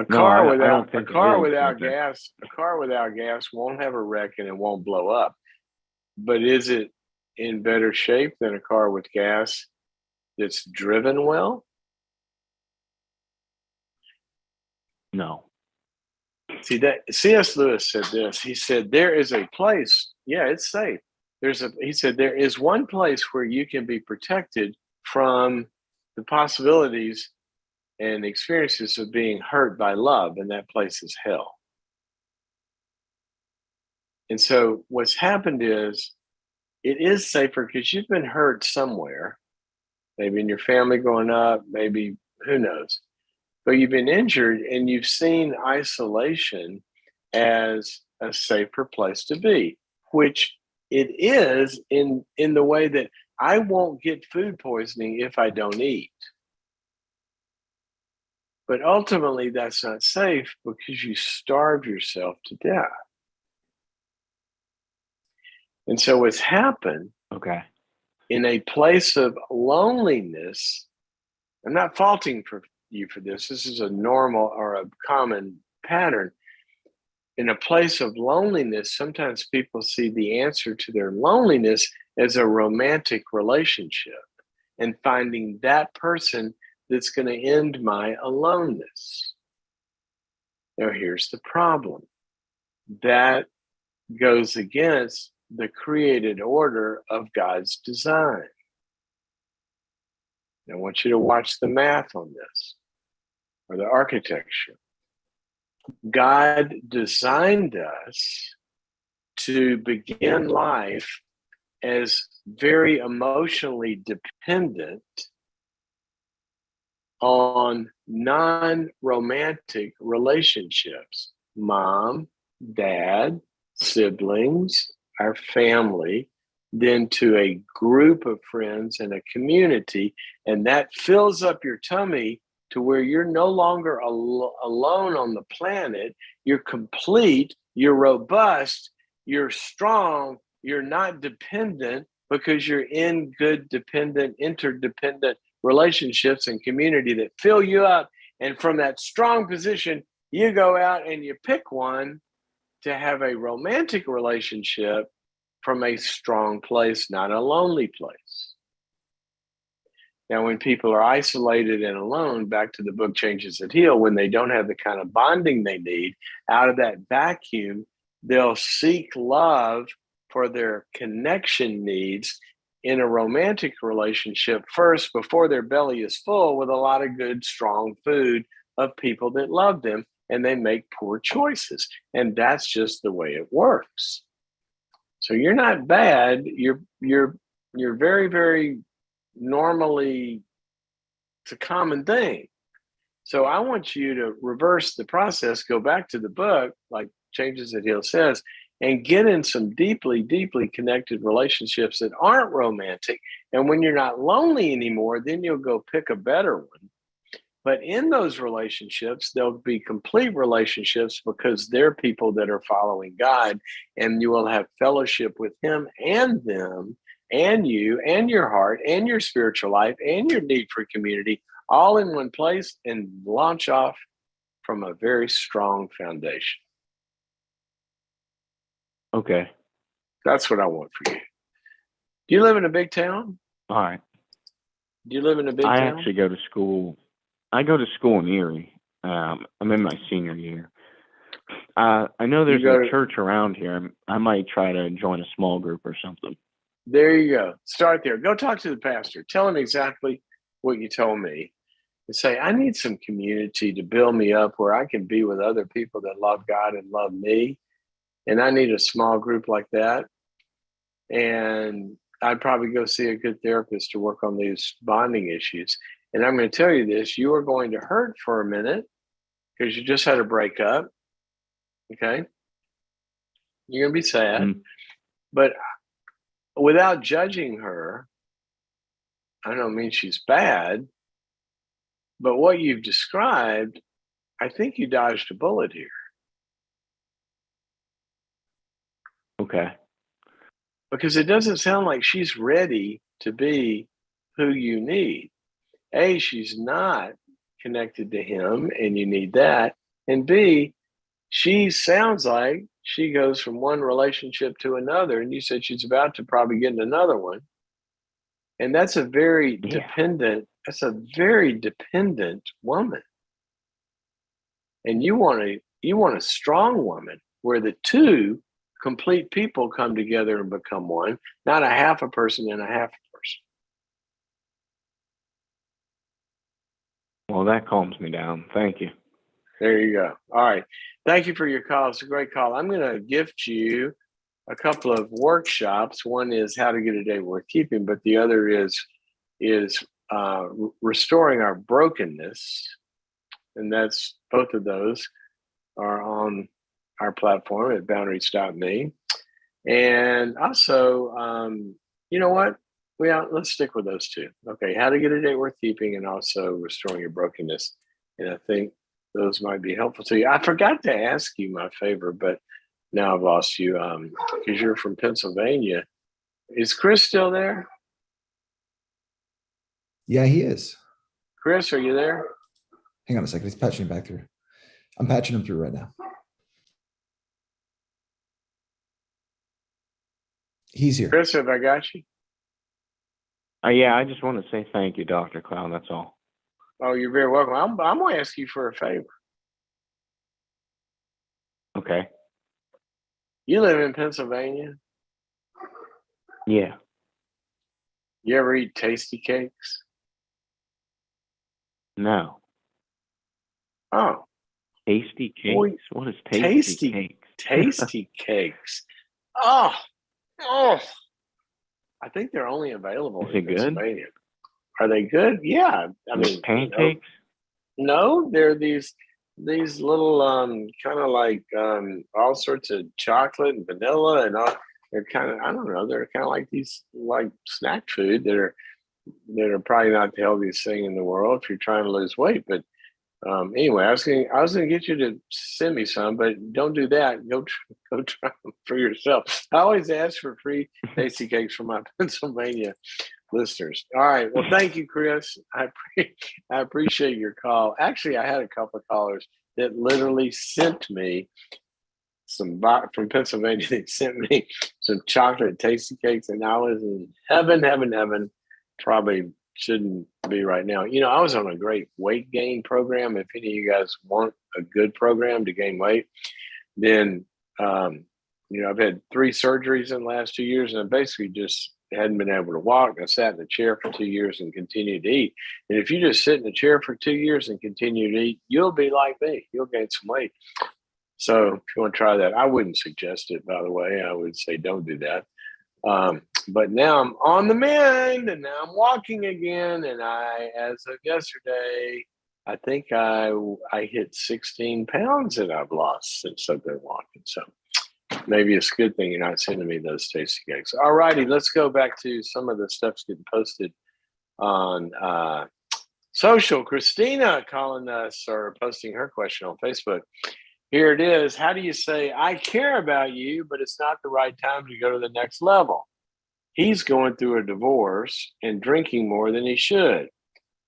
No, I don't a think it car is. without Okay. gas? A car without gas won't have a wreck and it won't blow up. But is it in better shape than a car with gas? that's driven well? No. See, that C.S. Lewis said this. He said, there is a place, yeah, it's safe. He said, there is one place where you can be protected from the possibilities and experiences of being hurt by love, and that place is hell. And so what's happened is it is safer because you've been hurt somewhere, maybe in your family growing up, maybe who knows, but you've been injured and you've seen isolation as a safer place to be, which it is in the way that I won't get food poisoning if I don't eat. But ultimately, that's not safe because you starve yourself to death. And so what's happened Okay. in a place of loneliness, I'm not faulting for you for this. This is a normal or a common pattern. In a place of loneliness, sometimes people see the answer to their loneliness as a romantic relationship and finding that person that's going to end my aloneness. Now, here's the problem. That goes against the created order of God's design. I want you to watch the math on this, or the architecture. God designed us to begin life as very emotionally dependent on non-romantic relationships. Mom, dad, siblings, our family, then to a group of friends and a community, and that fills up your tummy to where you're no longer alone on the planet. You're complete, you're robust, you're strong, you're not dependent because you're in good, dependent, interdependent relationships and community that fill you up. And from that strong position, you go out and you pick one to have a romantic relationship from a strong place, not a lonely place. Now, when people are isolated and alone, back to the book Changes That Heal, when they don't have the kind of bonding they need, out of that vacuum, they'll seek love for their connection needs in a romantic relationship first before their belly is full with a lot of good, strong food of people that love them, and they make poor choices. And that's just the way it works. So you're not bad. You're very, very normally, it's a common thing. So I want you to reverse the process, go back to the book, like Changes That Heal says, and get in some deeply, deeply connected relationships that aren't romantic. And when you're not lonely anymore, then you'll go pick a better one. But in those relationships, they'll be complete relationships because they're people that are following God, and you will have fellowship with Him and them and you and your heart and your spiritual life and your need for community all in one place and launch off from a very strong foundation. Okay. That's what I want for you. Do you live in a big town? All right. Do you live in a big I town? actually go to school. I go to school in Erie. I'm in my senior year. I know there's a church around here. I might try to join a small group or something. There you go. Start there. Go talk to the pastor. Tell him exactly what you told me. And say, I need some community to build me up where I can be with other people that love God and love me. And I need a small group like that. And I'd probably go see a good therapist to work on these bonding issues. And I'm going to tell you this, you are going to hurt for a minute because you just had a breakup. Okay. You're going to be sad. Mm-hmm. But without judging her, I don't mean she's bad, but what you've described, I think you dodged a bullet here. Okay. Because it doesn't sound like she's ready to be who you need. A, she's not connected to him and you need that. And B, she sounds like she goes from one relationship to another. And you said she's about to probably get in another one. And that's a very Yeah. dependent woman. And you want a strong woman where the two complete people come together and become one, not a half a person and a half a person. Well, that calms me down. Thank you. There you go. All right. Thank you for your call. It's a great call. I'm going to gift you a couple of workshops. One is how to get a date worth keeping, but the other is restoring our brokenness, and that's both of those are on our platform at boundaries.me. And also, you know what? Let's stick with those two. Okay, how to get a date worth keeping, and also restoring your brokenness. And I think those might be helpful to you. I forgot to ask you my favor, but now I've lost you because you're from Pennsylvania. Is Chris still there? Yeah, he is. Chris, are you there? Hang on a second. He's patching back through. I'm patching him through right now. He's here. Chris, have I got you? Yeah, I just want to say thank you, Dr. Clown. That's all. Oh, you're very welcome. I'm going to ask you for a favor. Okay. You live in Pennsylvania. Yeah. You ever eat tasty cakes? No. Oh, Tasty cakes? boy, What is tasty cakes? tasty cakes. Oh, I think they're only available Is in it good? Pennsylvania. Are they good? Yeah. I mean, pancakes? No, they're these little kind of like all sorts of chocolate and vanilla and all. They're kind of, I don't know, they're kind of like these like snack food that are probably not the healthiest thing in the world if you're trying to lose weight. But anyway, I was gonna get you to send me some, but don't do that. Go try them for yourself. I always ask for free tasty cakes from my Pennsylvania listeners. All right. Well, thank you, Chris. I appreciate your call. Actually, I had a couple of callers that literally sent me from Pennsylvania. They sent me some chocolate tasty cakes, and I was in heaven. Probably shouldn't be right now. I was on a great weight gain program. If any of you guys want a good program to gain weight, then I've had 3 surgeries in the last 2 years, and I basically just hadn't been able to walk. I sat in a chair for 2 years and continued to eat. And if you just sit in a chair for 2 years and continue to eat, you'll be like me. You'll gain some weight. So if you want to try that, I wouldn't suggest it, by the way. I would say don't do that. But now I'm on the mend, and now I'm walking again. And as of yesterday, I think I hit 16 pounds that I've lost since I've been walking. So maybe it's a good thing you're not sending me those tasty cakes. All righty, let's go back to some of the stuff's getting posted on social. Christina calling us or posting her question on Facebook. Here it is. How do you say, I care about you, but it's not the right time to go to the next level? He's going through a divorce and drinking more than he should.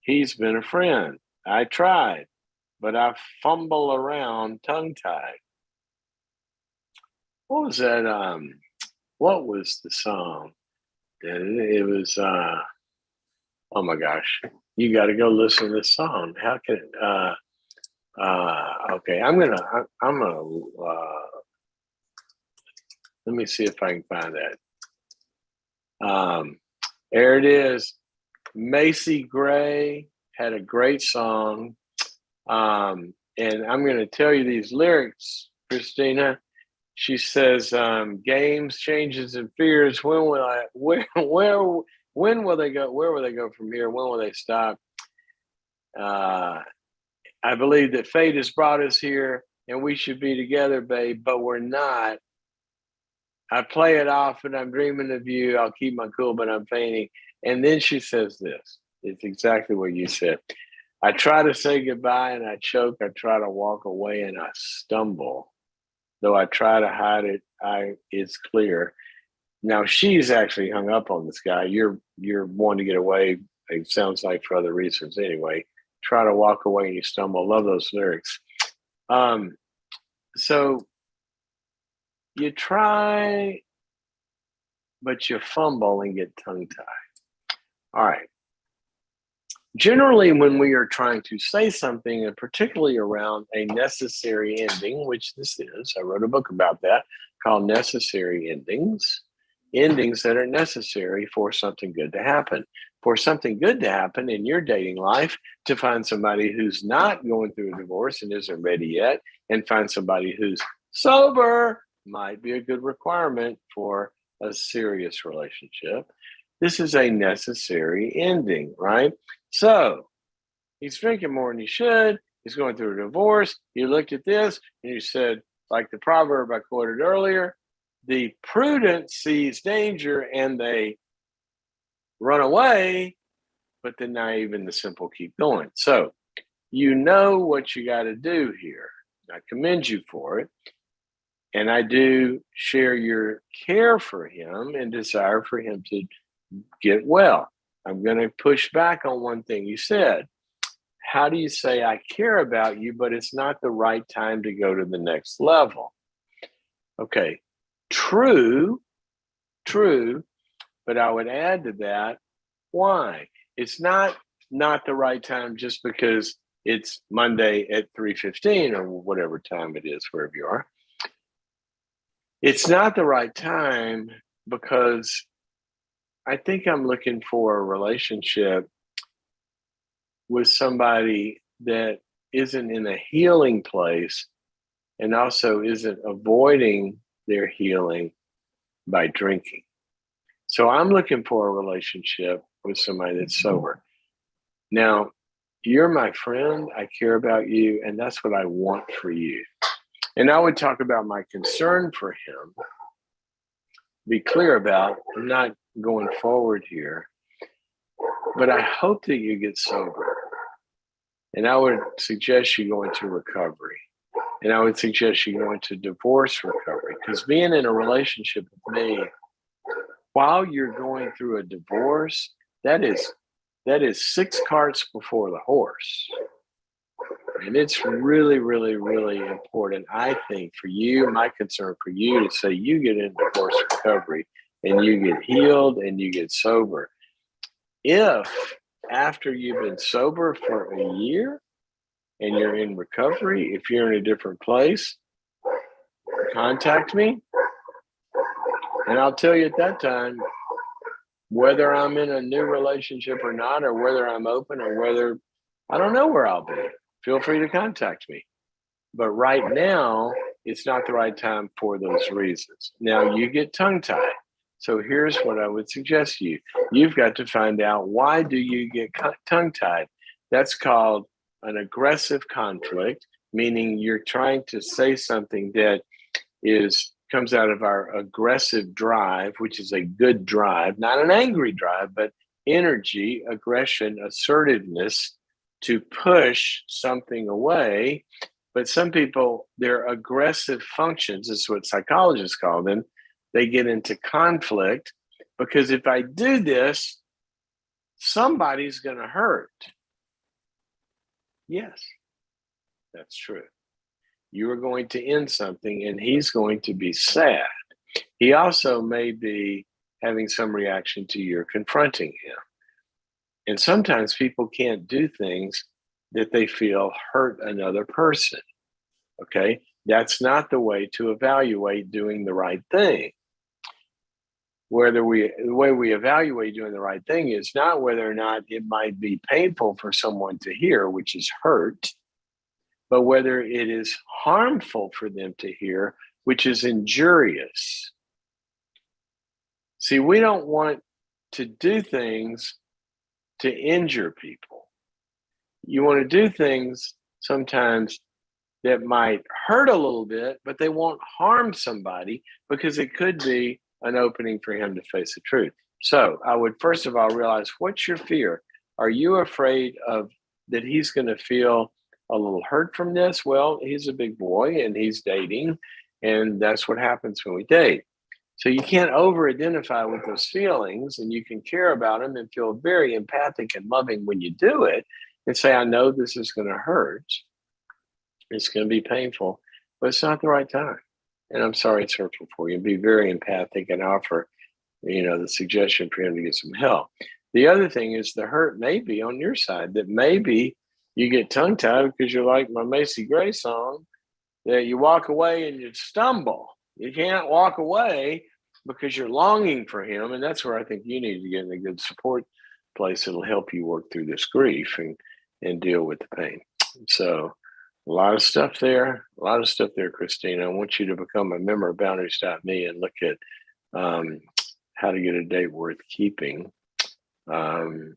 He's been a friend. I tried, but I fumble around tongue-tied. What was that? What was the song? It was, oh my gosh, you got to go listen to this song. How can, okay, I'm gonna, let me see if I can find that. There it is. Macy Gray had a great song. And I'm going to tell you these lyrics, Christina. She says, games, changes, and fears. When will they go? Where will they go from here? When will they stop? I believe that fate has brought us here and we should be together, babe, but we're not. I play it off and I'm dreaming of you. I'll keep my cool, but I'm fainting. And then she says this. It's exactly what you said. I try to say goodbye and I choke. I try to walk away and I stumble. Though I try to hide it, it's clear. Now she's actually hung up on this guy. You're wanting to get away. It sounds like for other reasons anyway. Try to walk away and you stumble. Love those lyrics. So you try, but you fumble and get tongue-tied. All right. Generally, when we are trying to say something, and particularly around a necessary ending, which this is, I wrote a book about that called Necessary Endings, endings that are necessary for something good to happen. For something good to happen in your dating life, to find somebody who's not going through a divorce and isn't ready yet, and find somebody who's sober might be a good requirement for a serious relationship. This is a necessary ending, right? So he's drinking more than he should. He's going through a divorce. You looked at this and you said, like the proverb I quoted earlier, the prudent sees danger and they run away, but the naive and the simple keep going. So you know what you got to do here. I commend you for it. And I do share your care for him and desire for him to get well. I'm going to push back on one thing you said. How do you say I care about you, but it's not the right time to go to the next level? Okay, true, but I would add to that, why? It's not the right time just because it's Monday at 3:15 or whatever time it is, wherever you are. It's not the right time because I think I'm looking for a relationship with somebody that isn't in a healing place and also isn't avoiding their healing by drinking. So I'm looking for a relationship with somebody that's sober. Now, you're my friend. I care about you, and that's what I want for you. And I would talk about my concern for him. Be clear about, I'm not going forward here, but I hope that you get sober. And I would suggest you go into recovery. And I would suggest you go into divorce recovery, because being in a relationship with me while you're going through a divorce, that is 6 carts before the horse. And it's really, really, really important, I think, for you, my concern for you, to say you get into divorce recovery and you get healed and you get sober. If after you've been sober for a year and you're in recovery, if you're in a different place, contact me. And I'll tell you at that time whether I'm in a new relationship or not, or whether I'm open, or whether I don't know where I'll be. Feel free to contact me. But right now, it's not the right time for those reasons. Now, you get tongue-tied. So here's what I would suggest to you. You've got to find out, why do you get tongue-tied? That's called an aggressive conflict, meaning you're trying to say something that comes out of our aggressive drive, which is a good drive, not an angry drive, but energy, aggression, assertiveness to push something away. But some people, their aggressive functions is what psychologists call them. They get into conflict because if I do this, somebody's going to hurt. Yes, that's true. You are going to end something and he's going to be sad. He also may be having some reaction to your confronting him. And sometimes people can't do things that they feel hurt another person. Okay? That's not the way to evaluate doing the right thing. The way we evaluate doing the right thing is not whether or not it might be painful for someone to hear, which is hurt, but whether it is harmful for them to hear, which is injurious. See, we don't want to do things to injure people. You want to do things sometimes that might hurt a little bit, but they won't harm somebody, because it could be an opening for him to face the truth. So I would first of all realize, what's your fear? Are you afraid of that he's going to feel a little hurt from this? Well, he's a big boy and he's dating, and that's what happens when we date. So you can't over-identify with those feelings, and you can care about them and feel very empathic and loving when you do it, and say, I know this is going to hurt. It's going to be painful, but it's not the right time. And I'm sorry it's hurtful for you. Be very empathic and offer, the suggestion for him to get some help. The other thing is the hurt may be on your side, that maybe you get tongue tied because you like my Macy Gray song, that you walk away and you stumble. You can't walk away because you're longing for him. And that's where I think you need to get in a good support place that'll help you work through this grief and deal with the pain. So a lot of stuff there, Christina. I want you to become a member of boundaries.me and look at how to get a date worth keeping. And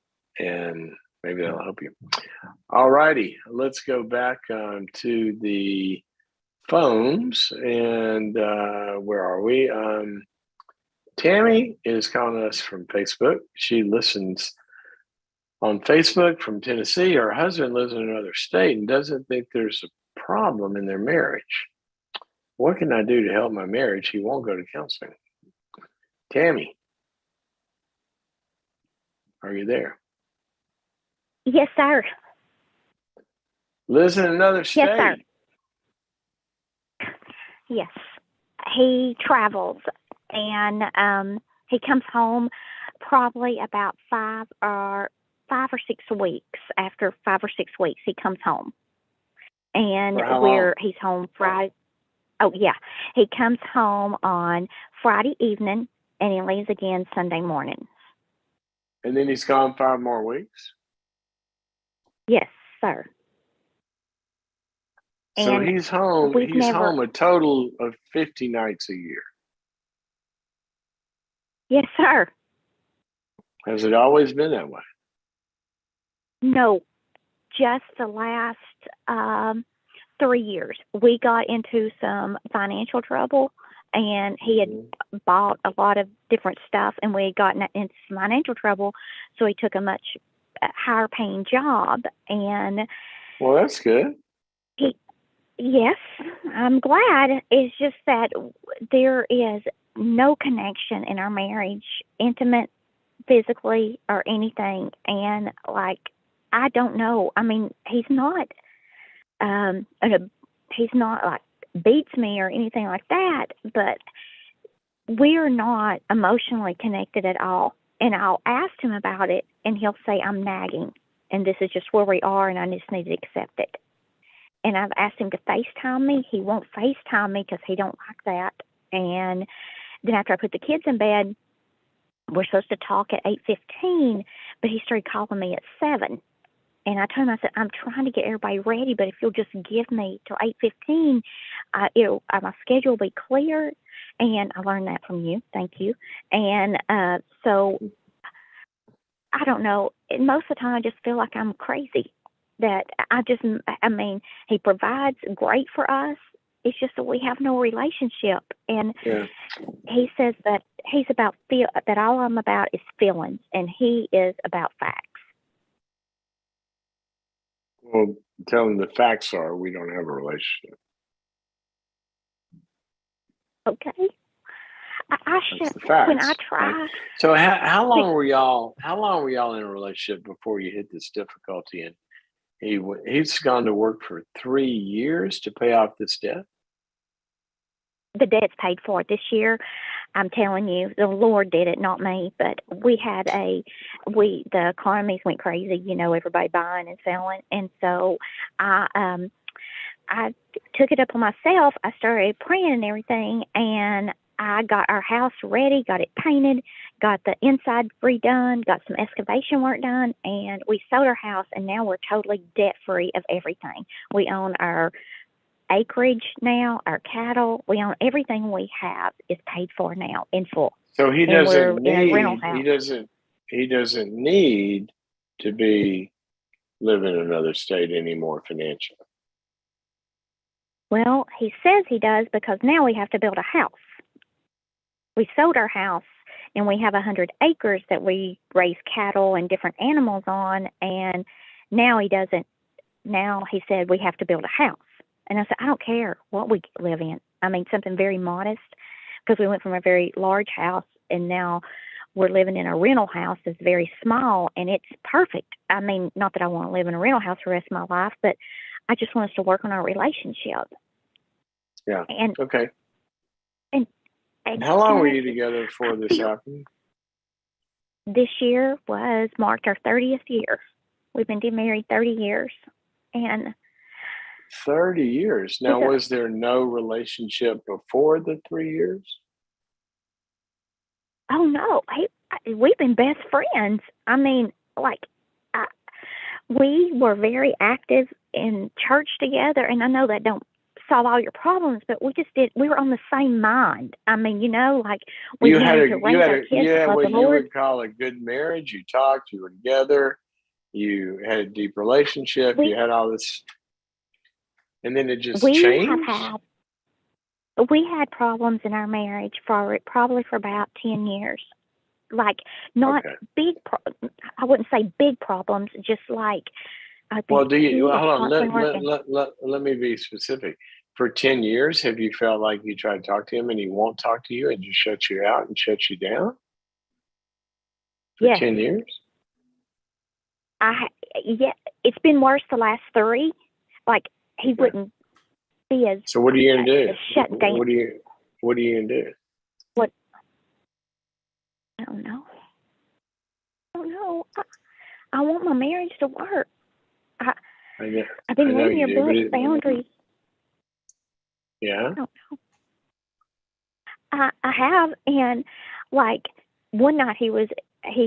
maybe that'll help you. All righty, let's go back to the phones. And where are we? Tammy is calling us from Facebook. She listens on Facebook from Tennessee. Her husband lives in another state and doesn't think there's a problem in their marriage. What can I do to help my marriage? He won't go to counseling. Tammy, are you there? Yes, sir. Lives in another state. Yes, sir. Yes. He travels and he comes home probably about 5 or 6 weeks. After 5 or 6 weeks, he comes home. And he's home Friday. Oh, yeah. He comes home on Friday evening and he leaves again Sunday morning. And then he's gone 5 more weeks? Yes, sir. So and he's home. He's home a total of 50 nights a year. Yes, sir. Has it always been that way? No, just the last 3 years. We got into some financial trouble, and he had bought a lot of different stuff, and we had gotten into some financial trouble, so he took a much higher paying job. And well, that's good. Yes, I'm glad. It's just that there is no connection in our marriage, intimate, physically, or anything. And I don't know. I mean, he's not like beats me or anything like that, but we're not emotionally connected at all. And I'll ask him about it, and he'll say, I'm nagging, and this is just where we are, and I just need to accept it. And I've asked him to FaceTime me. He won't FaceTime me because he don't like that. And then after I put the kids in bed, we're supposed to talk at 8:15, but he started calling me at 7. And I told him, I said, I'm trying to get everybody ready, but if you'll just give me till 8:15, my schedule will be clear. And I learned that from you. Thank you. And so I don't know. Most of the time, I just feel like I'm crazy. That he provides great for us. It's just that we have no relationship. And he says that he's about that all I'm about is feelings, and he is about facts. Well, tell him the facts are we don't have a relationship. Okay. I should. The facts, when I try. Right? So how long were y'all in a relationship before you hit this difficulty? And he's gone to work for 3 years to pay off this debt? The debt's paid for this year. I'm telling you, the Lord did it, not me. But the economies went crazy, everybody buying and selling. And so I took it up on myself. I started praying and everything, and I got our house ready, got it painted, got the inside redone, got some excavation work done, and we sold our house, and now we're totally debt-free of everything. We own our acreage now, our cattle. We own everything we have is paid for now in full. So he doesn't need to be living in another state anymore financially. Well, he says he does because now we have to build a house. We sold our house, and we have 100 acres that we raise cattle and different animals on, and now he doesn't. Now he said we have to build a house. And I said, I don't care what we live in. I mean, something very modest, because we went from a very large house, and now we're living in a rental house that's very small, and it's perfect. I mean, not that I want to live in a rental house for the rest of my life, but I just want us to work on our relationship. Yeah. And okay. And how long were you together before this happened? this year marked our 30th year. We've been married 30 years. And 30 years. Now, was there no relationship before the 3 years? Oh, no. We've been best friends. I mean, we were very active in church together, and I know that don't solve all your problems, but we were on the same mind. I mean, we wanted to raise our kids above what the you Lord. would call a good marriage. You talked, you were together, you had a deep relationship, you had all this, and then it just changed? We had problems in our marriage probably for about 10 years. Not big, I wouldn't say big problems, just I think. Well, hold on, let me be specific. For 10 years, have you felt like you tried to talk to him and he won't talk to you and just shuts you out and shuts you down? For 10 years? Yeah, it's been worse the last 3. He wouldn't be as. So what are you going to do? Shut down. What are you going to do? What? I don't know. I want my marriage to work. I've been reading your book, Boundaries. Yeah. I don't know. I have, and one night he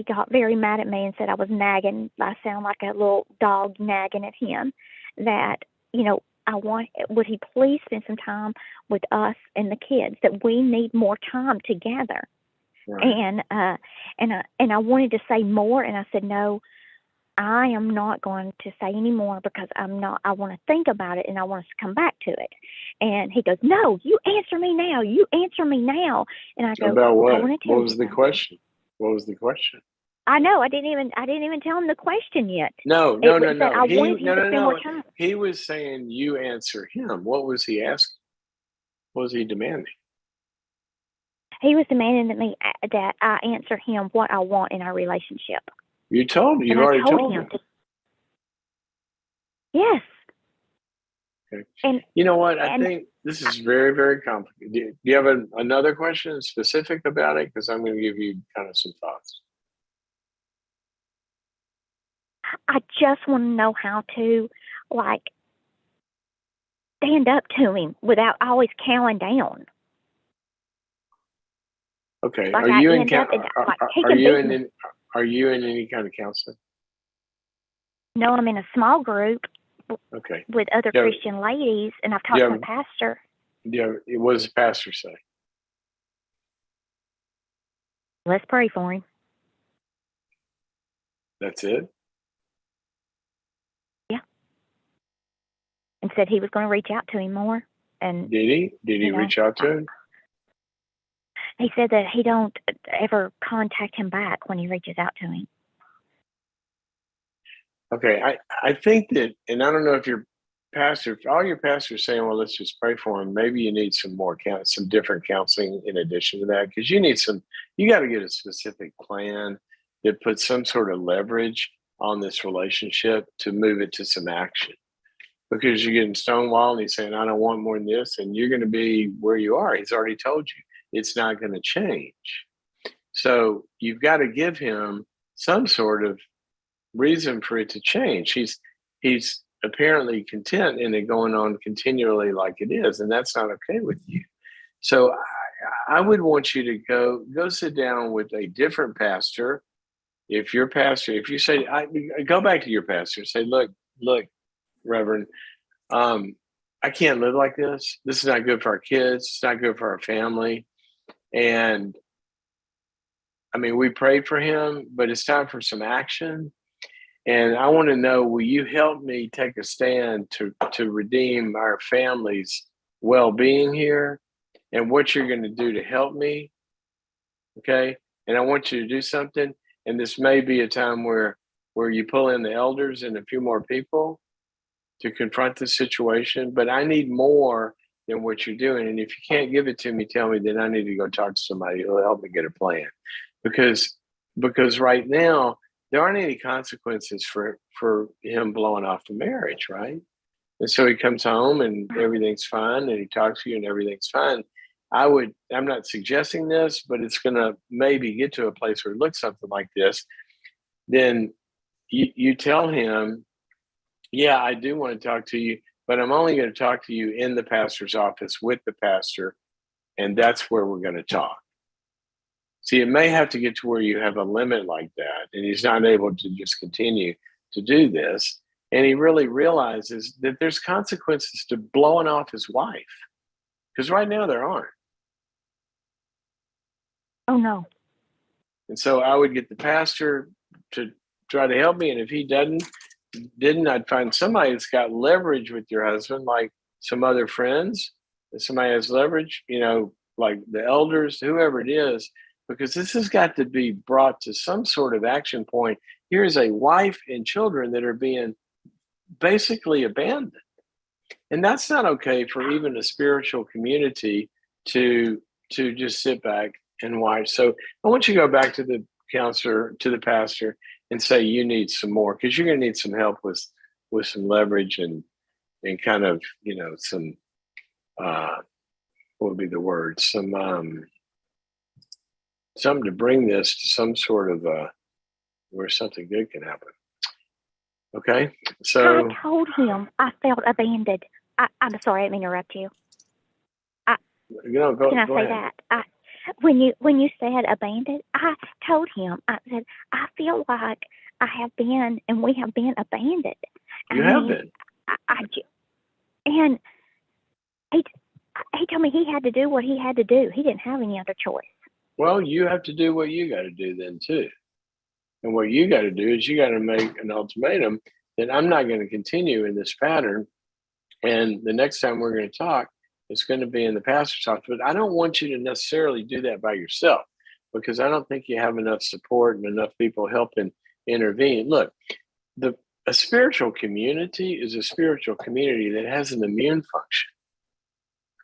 got very mad at me and said I was nagging. I sound like a little dog nagging at him. That would he please spend some time with us and the kids? That we need more time together. Right. And I wanted to say more, and I said no. I am not going to say any more because I want to think about it and I want us to come back to it. And he goes, no, you answer me now. You answer me now. And I go, about what? I want to tell what was the question? What was the question? I know. I didn't even tell him the question yet. No. I wanted him to spend more time. He was saying you answer him. What was he asking? What was he demanding? He was demanding that I answer him what I want in our relationship. You already told him. Yes. Okay. And you know what? I think this is very, very complicated. Do you have another question specific about it? Because I'm going to give you kind of some thoughts. I just want to know how to stand up to him without always cowing down. Okay. Are you in any kind of counseling? No, I'm in a small group. Okay. With other Christian ladies, and I've talked to the pastor. What does the pastor say? Let's pray for him. That's it? Yeah. And said he was going to reach out to him more. And did he? Did he reach out to him? He said that he don't ever contact him back when he reaches out to him. Okay, I think that, and I don't know if your pastor, if all your pastors saying, well, let's just pray for him, maybe you need some different counseling in addition to that, because you got to get a specific plan that puts some sort of leverage on this relationship to move it to some action. Because you're getting stonewalled and he's saying, I don't want more than this, and you're going to be where you are. He's already told you it's not going to change. So you've got to give him some sort of reason for it to change. He's apparently content in it going on continually like it is, and that's not okay with you. So I would want you to go sit down with a different pastor. If you say, go back to your pastor and say, look, Reverend, I can't live like this. This is not good for our kids. It's not good for our family. And I mean, we prayed for him, but it's time for some action. And I want to know, will you help me take a stand to redeem our family's well-being here, and what you're going to do to help me? Okay. And I want you to do something. And this may be a time where you pull in the elders and a few more people to confront the situation, but I need more than what you're doing. And if you can't give it to me, tell me, then I need to go talk to somebody who will help me get a plan. Because right now, there aren't any consequences for him blowing off the marriage, right? And so he comes home and everything's fine, and he talks to you and everything's fine. I'm not suggesting this, but it's going to maybe get to a place where it looks something like this. Then you tell him, yeah, I do want to talk to you, but I'm only going to talk to you in the pastor's office with the pastor, and that's where we're going to talk. See, it may have to get to where you have a limit like that, and he's not able to just continue to do this. And he really realizes that there's consequences to blowing off his wife, because right now there aren't. Oh, no. And so I would get the pastor to try to help me, and if he didn't, I'd find somebody that's got leverage with your husband, like some other friends. If somebody has leverage, like the elders, whoever it is, because this has got to be brought to some sort of action point. Here's a wife and children that are being basically abandoned. And that's not okay for even a spiritual community to just sit back and watch. So I want you to go back to the counselor, to the pastor, and say you need some more, because you're going to need some help with some leverage and kind of some what would be the word, something to bring this to some sort of where something good can happen. Okay, so I told him I felt abandoned. I'm sorry, I didn't interrupt you. go Can I go say ahead. that? When you said abandoned, I told him, I said, I feel like I have been, and we have been abandoned. You have been. And he told me he had to do what he had to do. He didn't have any other choice. Well, you have to do what you got to do then too. And what you got to do is you got to make an ultimatum that I'm not going to continue in this pattern. And the next time we're going to talk, it's going to be in the pastor's office. But I don't want you to necessarily do that by yourself, because I don't think you have enough support and enough people helping intervene. Look, a spiritual community is a spiritual community that has an immune function.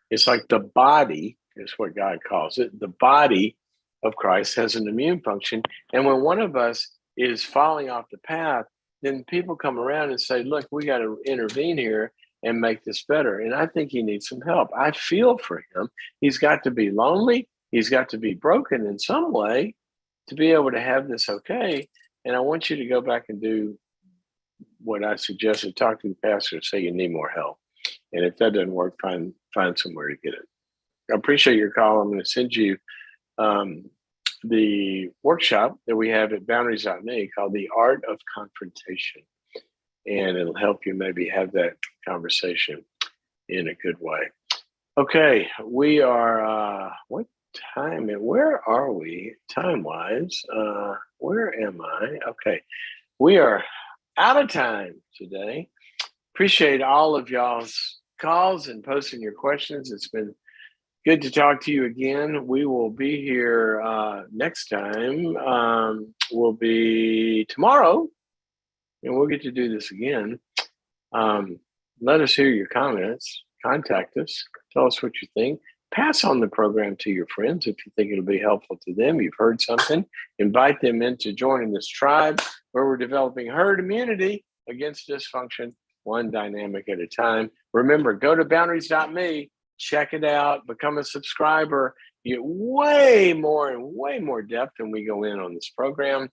It's like the body is what God calls it. The body of Christ has an immune function. And when one of us is falling off the path, then people come around and say, look, we got to intervene here and make this better. And I think he needs some help. I feel for him. He's got to be lonely. He's got to be broken in some way to be able to have this okay. And I want you to go back and do what I suggested. Talk to the pastor and say you need more help. And if that doesn't work, find somewhere to get it. I appreciate your call. I'm going to send you the workshop that we have at boundaries.me called The Art of Confrontation. And it'll help you maybe have that conversation in a good way. Okay, we are, what time? Where are we time-wise? Where am I? Okay, we are out of time today. Appreciate all of y'all's calls and posting your questions. It's been good to talk to you again. We will be here next time. Will be tomorrow, and we'll get to do this again. Let us hear your comments. Contact us. Tell us what you think. Pass on the program to your friends if you think it'll be helpful to them. You've heard something. Invite them into joining this tribe where we're developing herd immunity against dysfunction, one dynamic at a time. Remember, go to boundaries.me. Check it out, become a subscriber. You get way more depth than we go in on this program.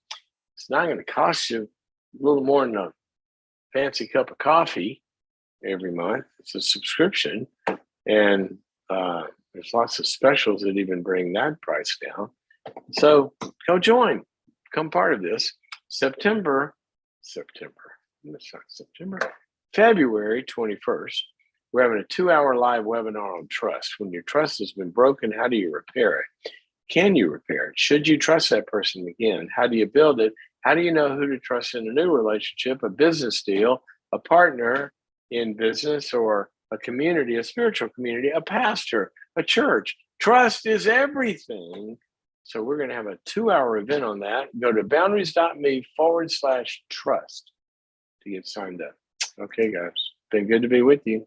It's not going to cost you a little more than a fancy cup of coffee every month. It's a subscription, and there's lots of specials that even bring that price down. So go join, become part of this. February 21st. We're having a 2-hour live webinar on trust. When your trust has been broken, how do you repair it? Can you repair it? Should you trust that person again? How do you build it? How do you know who to trust in a new relationship, a business deal, a partner in business, or a community, a spiritual community, a pastor, a church? Trust is everything. So we're going to have a 2-hour event on that. Go to boundaries.me/trust to get signed up. Okay, guys. Been good to be with you. See you.